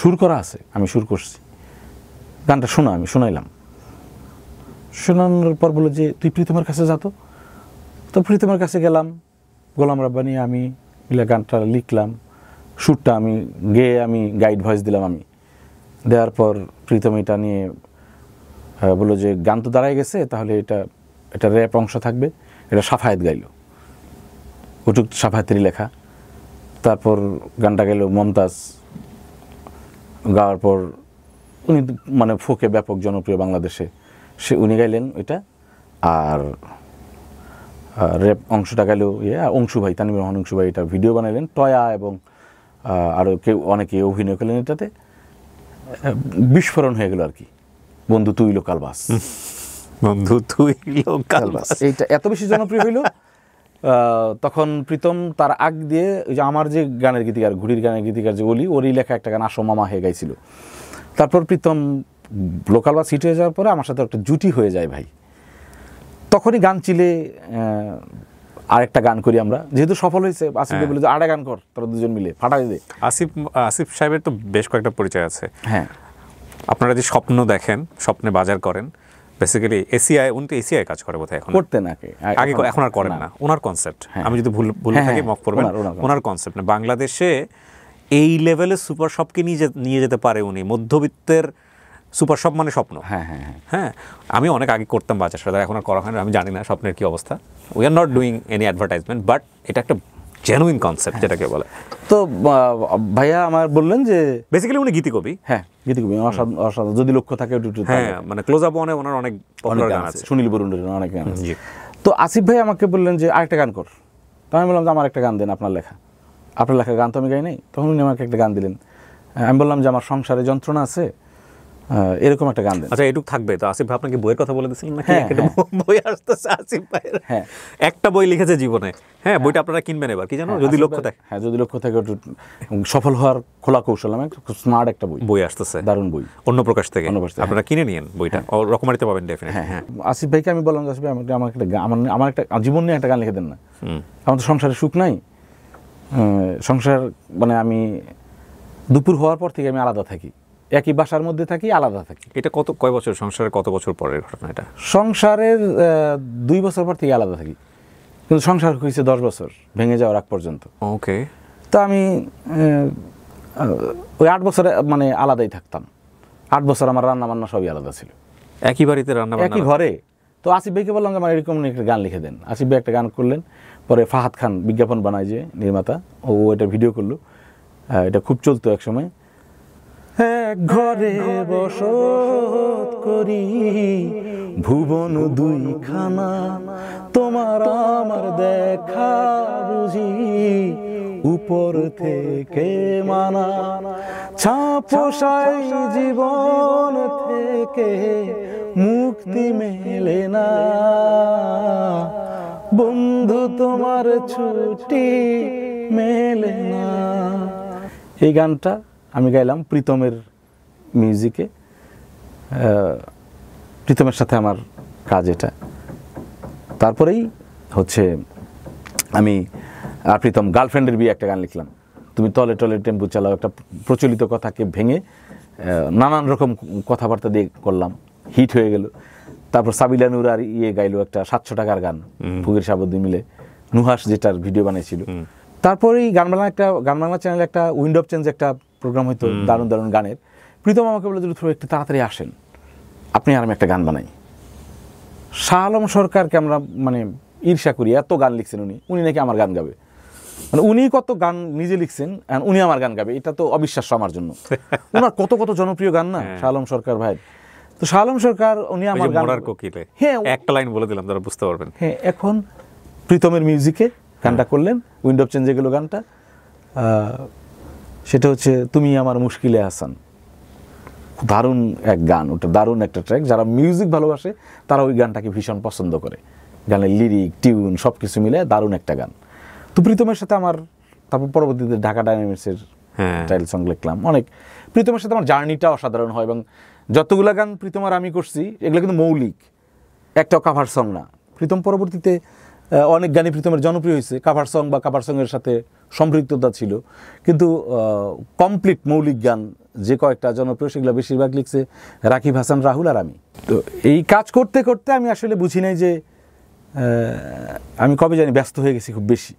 সুর করা আছে। আমি সুর করছি, গানটা আমি শোনাইলাম। শোনানোর পর বললো যে তুই প্রীতমের কাছে যা। তো প্রীতমের কাছে গেলাম, গোলাম রাব্বানি আমি মিলে গানটা লিখলাম, সুরটা আমি গেয়ে আমি গাইড ভয়েস দিলাম। আমি দেওয়ার পর প্রীতম এটা নিয়ে বললো যে গান তো দাঁড়ায় গেছে, তাহলে এটা র্যাপ অংশ থাকবে, এটা সাফায়েত গাইল, ওটুক সাফায়েতেরই লেখা। তারপর গানটা গেল মমতাজ, গাওয়ার পর উনি মানে ফোকে ব্যাপক জনপ্রিয় বাংলাদেশে, উনি গাইলেন ওইটা। আর র্যাপ অংশটা গেল অংশু ভাই, তানভীর রহমান অংশু ভাই এটা ভিডিও বানাইলেন, টয়া এবং আরও অনেকে অভিনয় করলেন এটাতে। বিস্ফোরণ হয়ে গেল আর কি, বন্ধু তুই লোকাল বাস, বন্ধু তুই লোকাল বাস, এইটা এত বেশি জনপ্রিয় হইল। তখন প্রীতম তার আগ দিয়ে ওই যে আমার যে গানের গীতিকার, ঘুড়ির গানের গীতিকার যে ওরই লেখা একটা গান আসো মামা হয়ে গাইছিল। তারপর প্রীতম লোকাল বাস হিট হয়ে যাওয়ার পরে আমার সাথে একটা জুটি হয়ে যায় ভাই। তখনই গান চিলে আরেকটা গান করি আমরা, যেহেতু সফল হয়েছে। আসিফকে বলে যে আরেকটা গান কর, তোরা দুজন মিলে ফাটাই দে। আসিফ সাহেবের তো বেশ কয়েকটা পরিচয় আছে। হ্যাঁ, আপনারা যে স্বপ্ন দেখেন, স্বপ্নে বাজার করেন, বেসিক্যালি এসিআই, উনি তো এসিআই কাজ করে বোধহয় এখন, করতেন আগে, এখন আর করেন না। ওনার কনসেপ্ট, আমি যদি ভুল থাকি মাফ করবেন, ওনার কনসেপ্ট না বাংলাদেশে এই লেভেলের সুপার শপকে নিয়ে যেতে পারে উনি। মধ্যবিত্তের সুপার শপ মানে স্বপ্ন। হ্যাঁ, আমি অনেক আগে করতাম বাজার সদাই, এখন আর করা হয় না। আমি জানি না স্বপ্নের কি অবস্থা। We are not doing any advertisement, but এটা একটা জেনুইন কনসেপ্ট যেটাকে বলে। তো ভাইয়া আমার বললেন যে বেসিক্যালি উনি গীতিকবি। হ্যাঁ, গীতিকবি অসাধারণ, যদি লক্ষ্য থাকে। হ্যাঁ, মানে ক্লোজ আপ ওয়ানে ওনার অনেক পপুলার গান আছে, সুনীল বরুণের অনেক গান আছে। তো আসিফ ভাই আমাকে বললেন যে আরেকটা গান কর। তো আমি বললাম যে আমার একটা গান দেন, আপনার লেখা গান তো আমি গাই নাই। তখন উনি আমাকে একটা গান দিলেন। আমি বললাম যে আমার সংসারে যন্ত্রণা আছে, এরকম একটা গান দেন। আচ্ছা, এটুক থাকবে তো। আসিফ ভাই আপনাকে বইয়ের কথা বলে দিয়েছিলেন নাকি? বই আসতেছে আসিফ ভাইয়ের। হ্যাঁ, একটা বই লিখেছে জীবনে। হ্যাঁ, বইটা আপনারা কিনবেন এবার, কি জানো, যদি লক্ষ্য থাকে। হ্যাঁ, যদি লক্ষ্য থাকে, সফল হওয়ার খোলা কৌশল, আমি খুব স্মার্ট একটা বই আসতেছে, দারুণ বই, অন্য প্রকাশ থেকে। আপনারা কিনে নিন বইটা, রকমারিতে পাবেন ডেফিনেটলি। হ্যাঁ, আসিফ ভাইকে আমি বললাম যে আসিফ ভাই আমার একটা জীবন নিয়ে একটা গান লিখে দেন না। আমার তো সংসারে সুখ নাই, সংসার মানে আমি দুপুর হওয়ার পর থেকে আমি আলাদা থাকি, একই বাসার মধ্যে থাকি, আলাদা থাকি। এটা কয় বছর সংসারের, কত বছর পরের ঘটনা এটা? সংসারের 2 বছর পর থেকে আলাদা থাকি, কিন্তু সংসার হয়েছে 10 বছর ভেঙে যাওয়ার আগ পর্যন্ত। ওকে। তো আমি ওই 8 বছরে মানে আলাদাই থাকতাম। 8 বছর আমার রান্না বান্না সবই আলাদা ছিল, একই বাড়িতে রান্না বান্না, একই ঘরে। তো আসিফ ভাইকে বললাম যে আমার এরকম একটা গান লিখে দেন। আসিফ ভাই একটা গান করলেন, পরে ফাহাদ খান বিজ্ঞাপন বানায় যে নির্মাতা, ও এটা ভিডিও করলো। এটা খুব চলতো এক সময়। এক ঘরে বসত করি, ভুবন 2খানা, তোমার আমার দেখা বুঝি উপর থেকে মানা, ছাপোষাই জীবন থেকে মুক্তি মেলে না, বন্ধু তোমার ছুটি মেলে না। এই গানটা আমি গাইলাম প্রীতমের মিউজিকে। প্রীতমের সাথে আমার কাজ এটা। তারপরেই হচ্ছে আমি আর প্রীতম গার্লফ্রেন্ডের বিয়ে একটা গান লিখলাম। তুমি তলে তলে টেম্পু চালাও, একটা প্রচলিত কথাকে ভেঙে নানান রকম কথাবার্তা দিয়ে করলাম, হিট হয়ে গেল। তারপর সাবিলা নূর আর গাইলো একটা 700 টাকার গান, ফুগের সাবদ্দি মিলে, নুহাস যেটার ভিডিও বানিয়েছিল। তারপরেই গান বাংলা চ্যানেলে একটা উইন্ড অফ চেঞ্জ একটা প্রোগ্রাম হইতো, দারুণ দারুণ গানের। প্রীতম আমাকে বলে দিল একটু তাড়াতাড়ি আসেন, আপনি আর আমি একটা গান বানাই। শাহ আলম সরকারকে আমরা মানে ঈর্ষা করি, এত গান লিখছেন উনি নাকি আমার গান গাবে, মানে উনি কত গান নিজে লিখছেন আর উনি আমার গান গাবে, এটা তো অবিশ্বাস্য আমার জন্য। ওনার কত কত জনপ্রিয় গান না শাহ আলম সরকার ভাই। তো শাহ আলম সরকার উনি আমার গান, হ্যাঁ একটা লাইন বলে দিলাম তারা বুঝতে পারবেন। হ্যাঁ, এখন প্রীতমের মিউজিকে গানটা করলেন, উইন্ড অফ চেঞ্জ যেগুলো গানটা, সেটা হচ্ছে তুমি আমার মুশকিলে আসান, দারুণ এক গান, ওটা দারুণ একটা ট্র্যাক। যারা মিউজিক ভালোবাসে তারা ওই গানটাকে ভীষণ পছন্দ করে, গানের লিরিক টিউন সব কিছু মিলে দারুণ একটা গান। তো প্রীতমের সাথে আমার, তারপর পরবর্তীতে ঢাকা ডায়নামিক্সের টাইটেল সং লিখলাম, অনেক প্রীতমের সাথে আমার জার্নিটা অসাধারণ হয়। এবং যতগুলা গান প্রীতম আর আমি করছি এগুলো কিন্তু মৌলিক, একটাও কাভার সং না। প্রীতম পরবর্তীতে অনেক গানই প্রীতমের জনপ্রিয় হয়েছে, কাভার সং বা কাভার সঙ্গের সাথে সম্পৃক্ততা ছিল, কিন্তু কমপ্লিট মৌলিক গান যে কয়েকটা জনপ্রিয় সেগুলো বেশিরভাগ লিখছে রাকিব হাসান, রাহুল আর আমি। তো এই কাজ করতে করতে আমি আসলে বুঝি নাই যে আমি কবে জানি ব্যস্ত হয়ে গেছি খুব বেশি।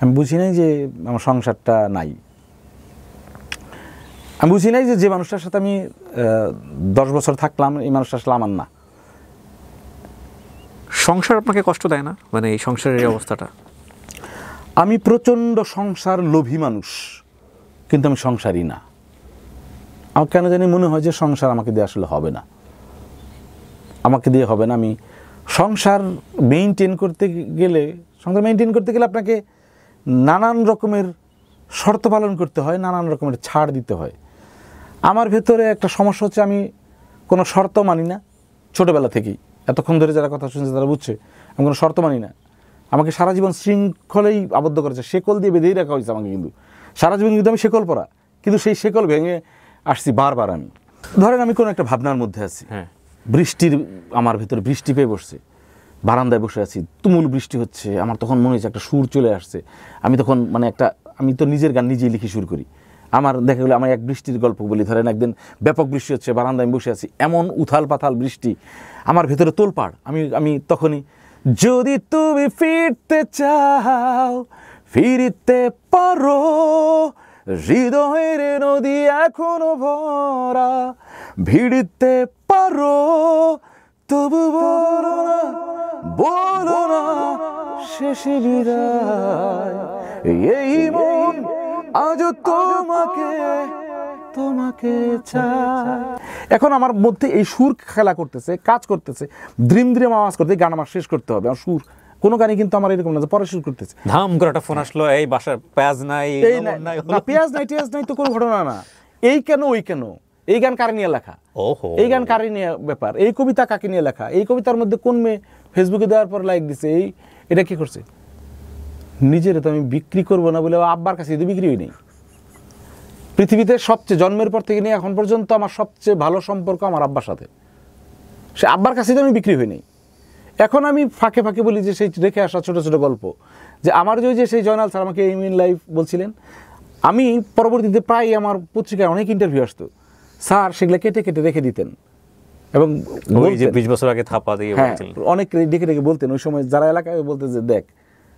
আমি বুঝি নাই যে আমার সংসারটা নাই, আমি বুঝি নাই যে মানুষটার সাথে আমি 10 বছর থাকলাম এই মানুষটা আসলে আমার না। সংসার আপনাকে কষ্ট দেয় না, মানে এই সংসারের এই অবস্থাটা? আমি প্রচণ্ড সংসার লোভী মানুষ, কিন্তু আমি সংসারই না। আমার কেন জানি মনে হয় যে সংসার আমাকে দিয়ে আসলে হবে না, আমাকে দিয়ে হবে না। আমি সংসার মেইনটেইন করতে গেলে আপনাকে নানান রকমের শর্ত পালন করতে হয়, নানান রকমের ছাড় দিতে হয়। আমার ভেতরে একটা সমস্যা হচ্ছে আমি কোনো শর্ত মানি না ছোটোবেলা থেকেই। এতক্ষণ ধরে যারা কথা শুনছে তারা বুঝছে আমি কোনো শর্ত মানি না। আমাকে সারা জীবন শৃঙ্খলেই আবদ্ধ করেছে, শেকল দিয়ে বেঁধেই রাখা হয়েছে আমাকে, কিন্তু সারা জীবন কিন্তু আমি শেকল পরা, কিন্তু সেই শেকল ভেঙে আসছি বারবার। আমি ধরেন আমি কোনো একটা ভাবনার মধ্যে আছি, বৃষ্টির আমার ভেতরে বৃষ্টি পেয়ে বসছে, বারান্দায় বসে আছি, তুমুল বৃষ্টি হচ্ছে, আমার তখন মনে হচ্ছে একটা সুর চলে আসছে। আমি তখন মানে আমি তো নিজের গান নিজেই লিখে শুরু করি। আমার দেখা গেলো আমি এক বৃষ্টির গল্প বলি। ধরেন একদিন ব্যাপক বৃষ্টি হচ্ছে, বারান্দায় আমি বসে আছি, এমন উথাল পাথাল বৃষ্টি, আমার ভেতরে তোলপাড়। আমি তখনই, যদি তুমি ফিরতে চাও ফিরিতে পারো, হৃদয়ের নদী এখনো ভরা, ভিড়িতে পারো, তবু বলো না শেষে বিদায়, এই মন আজ তোমাকে চায়। এখন আমার মধ্যে এই সুর খেলা করতেছে, কাজ করতেছে, দ্রিম আওয়াজ করতে, গান আমার শেষ করতে হবে। আর সুর কোনো গানই কিন্তু আমার এরকম না যে পরে সুর করতেছে, ধাম করে একটা ফোন আসলো, এই বাসার পেঁয়াজ নাই, পেঁয়াজ নাই টিয়াজ নাই তো কোনো ঘটনা না, এই কেন ওই কেন, এই গান কারে নিয়ে লেখা, এই গান কারে নিয়ে ব্যাপার, এই কবিতা কাকে নিয়ে লেখা, এই কবিতার মধ্যে কোন মেয়ে ফেসবুকে দেওয়ার পর লাইক দিছে, এটা কি করছে। নিজের তো আমি বিক্রি করবো না বলে আব্বার কাছে যদি বিক্রি হই নেই। পৃথিবীতে সবচেয়ে জন্মের পর থেকে নিয়ে এখন পর্যন্ত আমার সবচেয়ে ভালো সম্পর্ক আমার আব্বার সাথে, সে আব্বার কাছে তো আমি বিক্রি হই নেই। এখন আমি ফাঁকে ফাঁকে বলি যে সেই রেখে আসা ছোটো ছোটো গল্প, যে আমার যে সেই জয়নাল স্যার আমাকে এইম ইন লাইফ বলছিলেন, আমি পরবর্তীতে প্রায় আমার পত্রিকায় অনেক ইন্টারভিউ আসতো, স্যার সেগুলো কেটে কেটে রেখে দিতেন এবং 20 বছর আগে থাপা দিয়ে অনেক ডেকে ডেকে বলতেন। ওই সময় যারা এলাকায় বলতে যে দেখ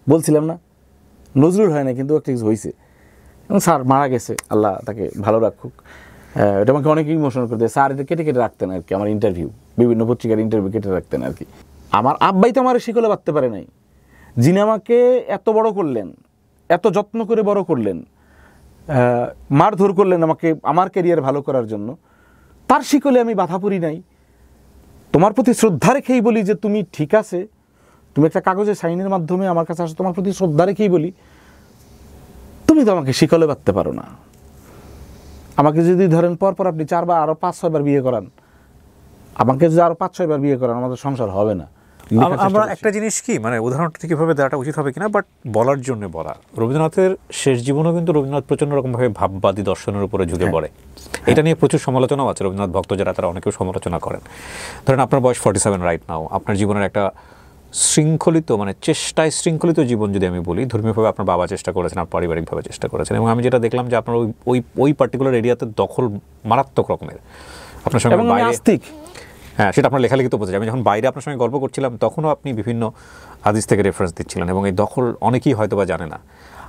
বলছিলাম না নজরুল হয় না, কিন্তু একটা কিছু হয়েছে, স্যার মারা গেছে, আল্লাহ তাকে ভালো রাখুক। এটা আমাকে অনেক ইমোশনাল করে দেয়। স্যার এটা কেটে কেটে রাখতেন আর কি, আমার ইন্টারভিউ, বিভিন্ন পত্রিকার ইন্টারভিউ কেটে রাখতেন আর কি। আমার আব্বাই তো আমার শিকলে বাঁধতে পারে নাই, যিনি আমাকে এত বড় করলেন, এত যত্ন করে বড় করলেন, মারধর করলেন আমাকে আমার ক্যারিয়ার ভালো করার জন্য, তার শিকলে আমি বাধা পড়ি নাই। তোমার প্রতি শ্রদ্ধা রেখেই বলি যে তুমি ঠিক আছে, তুমি একটা কাগজে সাইনের মাধ্যমে আমার কাছে আসো, তোমার প্রতি শ্রদ্ধা রেখেই বলি তুমি তো আমাকে শিকলে বাঁধতে পারো না। আমাকে যদি ধরেন পরপর আপনি 4 বা আরো 5-6 বার বিয়ে করান, আমাকে যদি আরো 5-6 বার বিয়ে করান, আমাদের সংসার হবে না। আমরা একটা জিনিস কি মানে উদাহরণটা ঠিকভাবে দেওয়াটা উচিত হবে কিনা, বাট বলার জন্য বলা। রবীন্দ্রনাথের শেষ জীবনও কিন্তু রবীন্দ্রনাথ প্রচন্ড রকমভাবে ভাববাদী দর্শনের উপরে ঝুঁকে পড়ে। এটা নিয়ে প্রচুর সমালোচনাও আছে, রবীন্দ্রনাথ ভক্ত যারা তারা অনেকেও সমালোচনা করেন। ধরেন আপনার বয়স 47 রাইট নাও, আপনার জীবনের একটা শৃঙ্খলিত মানে চেষ্টায় শৃঙ্খলিত জীবন যদি আমি বলি, ধর্মীয়ভাবে আপনার বাবা চেষ্টা করেছেন, আপনার পারিবারিকভাবে চেষ্টা করেছেন, এবং আমি যেটা দেখলাম যে আপনার ওই পার্টিকুলার এরিয়াতে দখল মারাত্মক রকমের, আপনার সঙ্গে বাইরে, হ্যাঁ সেটা আপনার লেখালেখিতে বোঝা যায়। আমি যখন বাইরে আপনার সঙ্গে গল্প করছিলাম তখনও আপনি বিভিন্ন হাদিস থেকে রেফারেন্স দিচ্ছিলেন, এবং এই দখল অনেকেই হয়তো বা জানে না।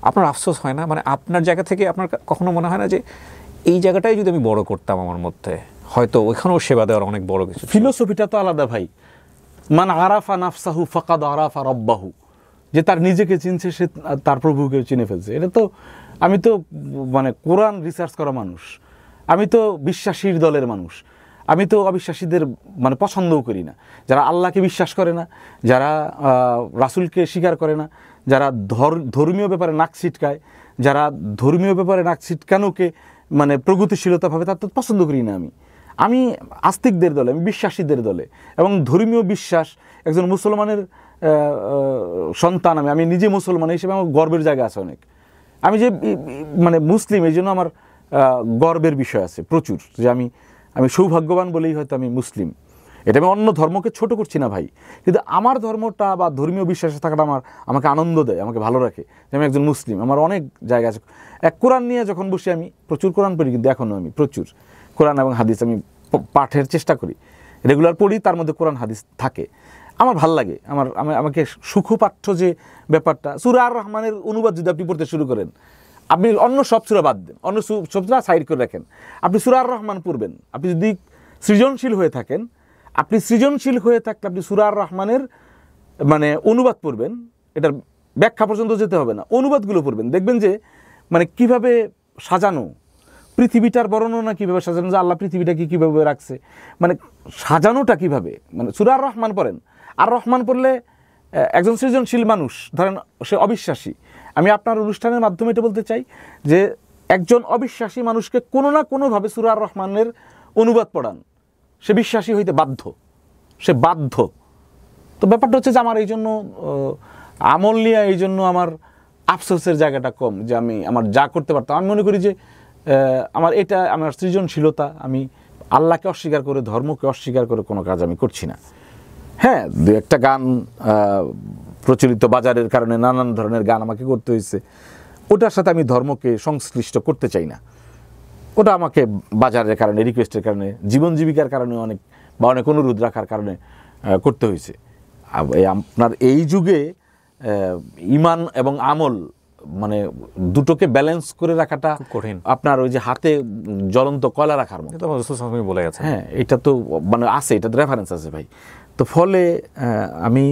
আপনার আফসোস হয় না, মানে আপনার জায়গা থেকে আপনার কখনো মনে হয় না যে এই জায়গাটাই যদি আমি বড় করতাম আমার মধ্যে, হয়তো ওইখানেও সেবা দেওয়ার অনেক বড় কিছু। ফিলোসফিটা তো আলাদা ভাই। মান আরাফা নাফসাহু ফাকাদ আরাফা রব্বাহু, যে তার নিজেকে চিনছে সে তার প্রভুকে চিনে ফেলছে। এটা তো আমি তো মানে কোরআন রিসার্চ করা মানুষ, আমি তো বিশ্বাসীর দলের মানুষ, আমি তো অবিশ্বাসীদের মানে পছন্দও করি না। যারা আল্লাহকে বিশ্বাস করে না, যারা রাসূলকে স্বীকার করে না, যারা ধর্মীয় ব্যাপারে নাক ছিটকায়, যারা ধর্মীয় ব্যাপারে নাক ছিটকানোকে মানে প্রগতিশীলতা ভাবে, তার তো পছন্দ করি না। আমি আস্তিকদের দলে, আমি বিশ্বাসীদের দলে, এবং ধর্মীয় বিশ্বাস একজন মুসলমানের সন্তান। আমি নিজে মুসলমান হিসেবে আমার গর্বের জায়গা আছে অনেক। আমি যে মানে মুসলিম, এই জন্য আমার গর্বের বিষয় আছে প্রচুর, যে আমি সৌভাগ্যবান বলেই হয়তো আমি মুসলিম। এটা আমি অন্য ধর্মকে ছোট করছি না ভাই, কিন্তু আমার ধর্মটা বা ধর্মীয় বিশ্বাসে থাকাটা আমাকে আনন্দ দেয়, আমাকে ভালো রাখে যে আমি একজন মুসলিম। আমার অনেক জায়গা আছে। কোরআন নিয়ে যখন বসে, আমি প্রচুর কোরআন পড়ি, কিন্তু এখনও আমি প্রচুর কোরআন এবং হাদিস আমি পাঠের চেষ্টা করি, রেগুলার পড়ি, তার মধ্যে কোরআন হাদিস থাকে। আমার ভাল লাগে। আমাকে সুখপাঠ্য যে ব্যাপারটা, সূরা আর রহমানের অনুবাদ যদি আপনি পড়তে শুরু করেন, আপনি অন্য সব সূরা বাদ দেন, অন্য সব সূরা সাইড করে রাখেন, আপনি সূরা আর রহমান পড়বেন। আপনি যদি সৃজনশীল হয়ে থাকেন, আপনি সূরা আর রহমানের মানে অনুবাদ পড়বেন, এটার ব্যাখ্যা পর্যন্ত যেতে হবে না, অনুবাদগুলো পড়বেন, দেখবেন যে মানে কিভাবে সাজানো, পৃথিবীটার বর্ণনা কীভাবে সাজানো, যে আল্লাহ পৃথিবীটাকে কীভাবে রাখছে, মানে সাজানোটা কীভাবে। মানে সূরা আর রহমান পড়েন, আর রহমান পড়লে একজন সৃজনশীল মানুষ, ধরেন সে অবিশ্বাসী, আমি আপনার অনুষ্ঠানের মাধ্যমে এটা বলতে চাই যে একজন অবিশ্বাসী মানুষকে কোনো না কোনোভাবে সূরা আর রহমানের অনুবাদ পড়ান, সে বিশ্বাসী হইতে বাধ্য, সে বাধ্য। তো ব্যাপারটা হচ্ছে যে আমার এই জন্য আমল নিয়ে এই জন্য আমার আফসোসের জায়গাটা কম, যে আমার যা করতে পারতাম। আমি মনে করি যে আমার সৃজনশীলতা, আমি আল্লাহকে অস্বীকার করে, ধর্মকে অস্বীকার করে কোনো কাজ আমি করছি না। হ্যাঁ, দু একটা গান প্রচলিত বাজারের কারণে নানান ধরনের গান আমাকে করতে হয়েছে, ওটার সাথে আমি ধর্মকে সংশ্লিষ্ট করতে চাই না। ওটা আমাকে বাজারের কারণে, রিকোয়েস্টের কারণে, জীবন জীবিকার কারণে অনেক অনুরোধ রাখার কারণে করতে হয়েছে। আপনার এই যুগে ঈমান এবং আমল মানে দুটোকে ব্যালেন্স করে রাখাটা কঠিন। আপনার ওই যে হাতে জ্বলন্ত কয়লা রাখার মতো বলে গেছে। হ্যাঁ, এটা তো মানে আছে, এটা রেফারেন্স আছে ভাই। তো ফলে আমি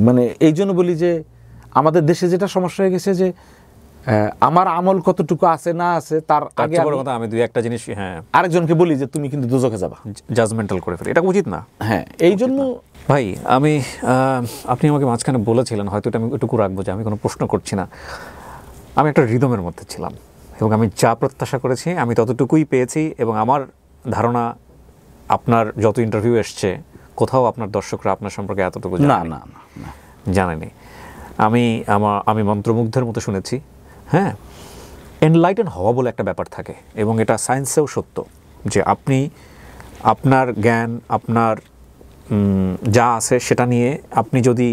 মানে এই জন্য বলি যে আমাদের দেশে যেটা সমস্যা হয়ে গেছে, যে আমার আমল কতটুকু আছে না আছে তার আগে আমি দুই একটা জিনিস আরেকজনকে বলি যে তুমি কিন্তু দোজখে যাবা, জাজমেন্টাল করে ফেলি, এটা উচিত না। হ্যাঁ, এই জন্য ভাই আপনি আমাকে মাঝখানে বলেছিলেন, হয়তো এটা আমি এটুকু রাখবো যে আমি কোনো প্রশ্ন করছি না, আমি একটা রিদমের মধ্যে ছিলাম এবং আমি যা প্রত্যাশা করেছি আমি ততটুকুই পেয়েছি। এবং আমার ধারণা আপনার যত ইন্টারভিউ এসছে, কোথাও আপনার দর্শকরা আপনার সম্পর্কে এতটুকু জানেনি। আমি মন্ত্রমুগ্ধের মতো শুনেছি। হ্যাঁ, এনলাইটেন হওয়া বলে একটা ব্যাপার থাকে, এবং এটা সায়েন্সেও সত্য, যে আপনি আপনার জ্ঞান, আপনার যা আছে সেটা নিয়ে আপনি যদি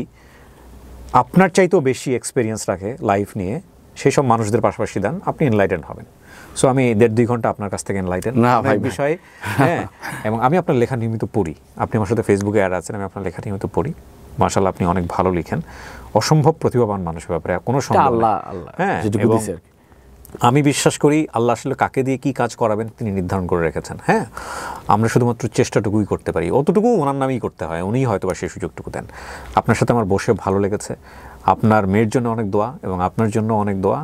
আপনার চাইতেও বেশি এক্সপিরিয়েন্স রাখে লাইফ নিয়ে, সেই সব মানুষদের পাশাপাশি দেন, আপনি এনলাইটেন হবেন। সো আমি 1.5-2 ঘন্টা আপনার কাছ থেকে এনলাইটেন বিষয়ে। হ্যাঁ, এবং আমি আপনার লেখা নিয়মিত পড়ি, আপনি আমার সাথে ফেসবুকে অ্যাড আছেন, আমি আপনার লেখা নিয়মিত পড়ি। মাশাআল্লাহ, আপনি অনেক ভালো লিখেন, অসম্ভব প্রতিভাবান মানুষের ব্যাপারে কোনো সন্দেহ নেই। হ্যাঁ, আমি বিশ্বাস করি আল্লাহ আসলে কাকে দিয়ে কী কাজ করাবেন তিনি নির্ধারণ করে রেখেছেন। হ্যাঁ, আমরা শুধুমাত্র চেষ্টাটুকুই করতে পারি, অতটুকু ওনার নামেই করতে হয়, উনিই হয়তো বা সেই সুযোগটুকু দেন। আপনার সাথে আমার বসে ভালো লেগেছে। আপনার মেয়ের জন্য অনেক দোয়া এবং আপনার জন্য অনেক দোয়া।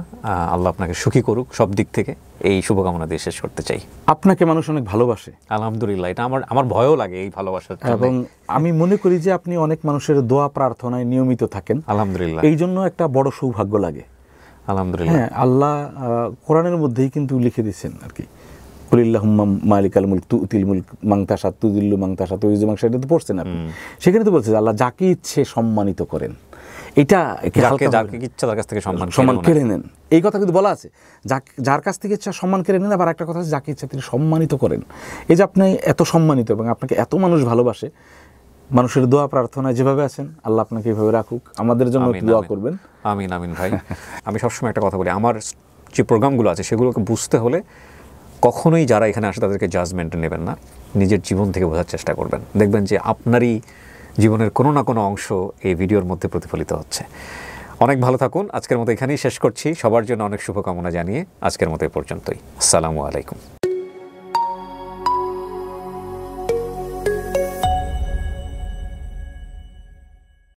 আল্লাহ আপনাকে সুখী করুক সব দিক থেকে, এই শুভকামনা দিয়ে শেষ করতে চাই। আপনাকে মানুষ অনেক ভালোবাসে, আলহামদুলিল্লাহ। এটা আমার ভয়ও লাগে এই ভালোবাসার, এবং আমি মনে করি যে আপনি অনেক মানুষের দোয়া প্রার্থনায় নিয়মিত থাকেন, আলহামদুলিল্লাহ। এই জন্য একটা বড় সৌভাগ্য লাগে, আলহামদুলিল্লাহ। হ্যাঁ, আল্লাহ কোরআনের মধ্যেই কিন্তু লিখে দিচ্ছেন আর কি, কুলিল্লাহুম্মা মালিকাল মুলক তুতিল মুলক মান তাশা তুযিল্লু মান তাশা তুইযু মান তাশা, এটা তো পড়ছেন আপনি। সেখানে তো বলছে যে আল্লাহ যাকে ইচ্ছে সম্মানিত করেন, এটা যাকে ইচ্ছা তার কাছ থেকে সম্মান কেড়ে নেন, এই কথা কিন্তু বলা আছে। যার কাছ থেকে ইচ্ছা সম্মান কেড়ে নেন, আবার একটা কথা আছে যাকে ইচ্ছা তিনি সম্মানিত করেন। এই যে আপনি এত সম্মানিত এবং আপনাকে এত মানুষ ভালোবাসে, মানুষের দোয়া প্রার্থনায় যেভাবে আছেন, আল্লাহ আপনাকে এইভাবে রাখুক। আমাদের জন্য দোয়া করবেন। আমিন আমিন ভাই। আমি সবসময় একটা কথা বলি, আমার যে প্রোগ্রামগুলো আছে সেগুলোকে বুঝতে হলে কখনোই যারা এখানে আসে তাদেরকে জাজমেন্টে নেবেন না, নিজের জীবন থেকে বোঝার চেষ্টা করবেন। দেখবেন যে আপনারই জীবনের কোনো না কোনো অংশ এই ভিডিওর মধ্যে প্রতিফলিত হচ্ছে। অনেক ভালো থাকুন। আজকের মতো এখানেই শেষ করছি। সবার জন্য অনেক শুভকামনা জানিয়ে আজকের মতো এই পর্যন্তই। আসসালামু আলাইকুম।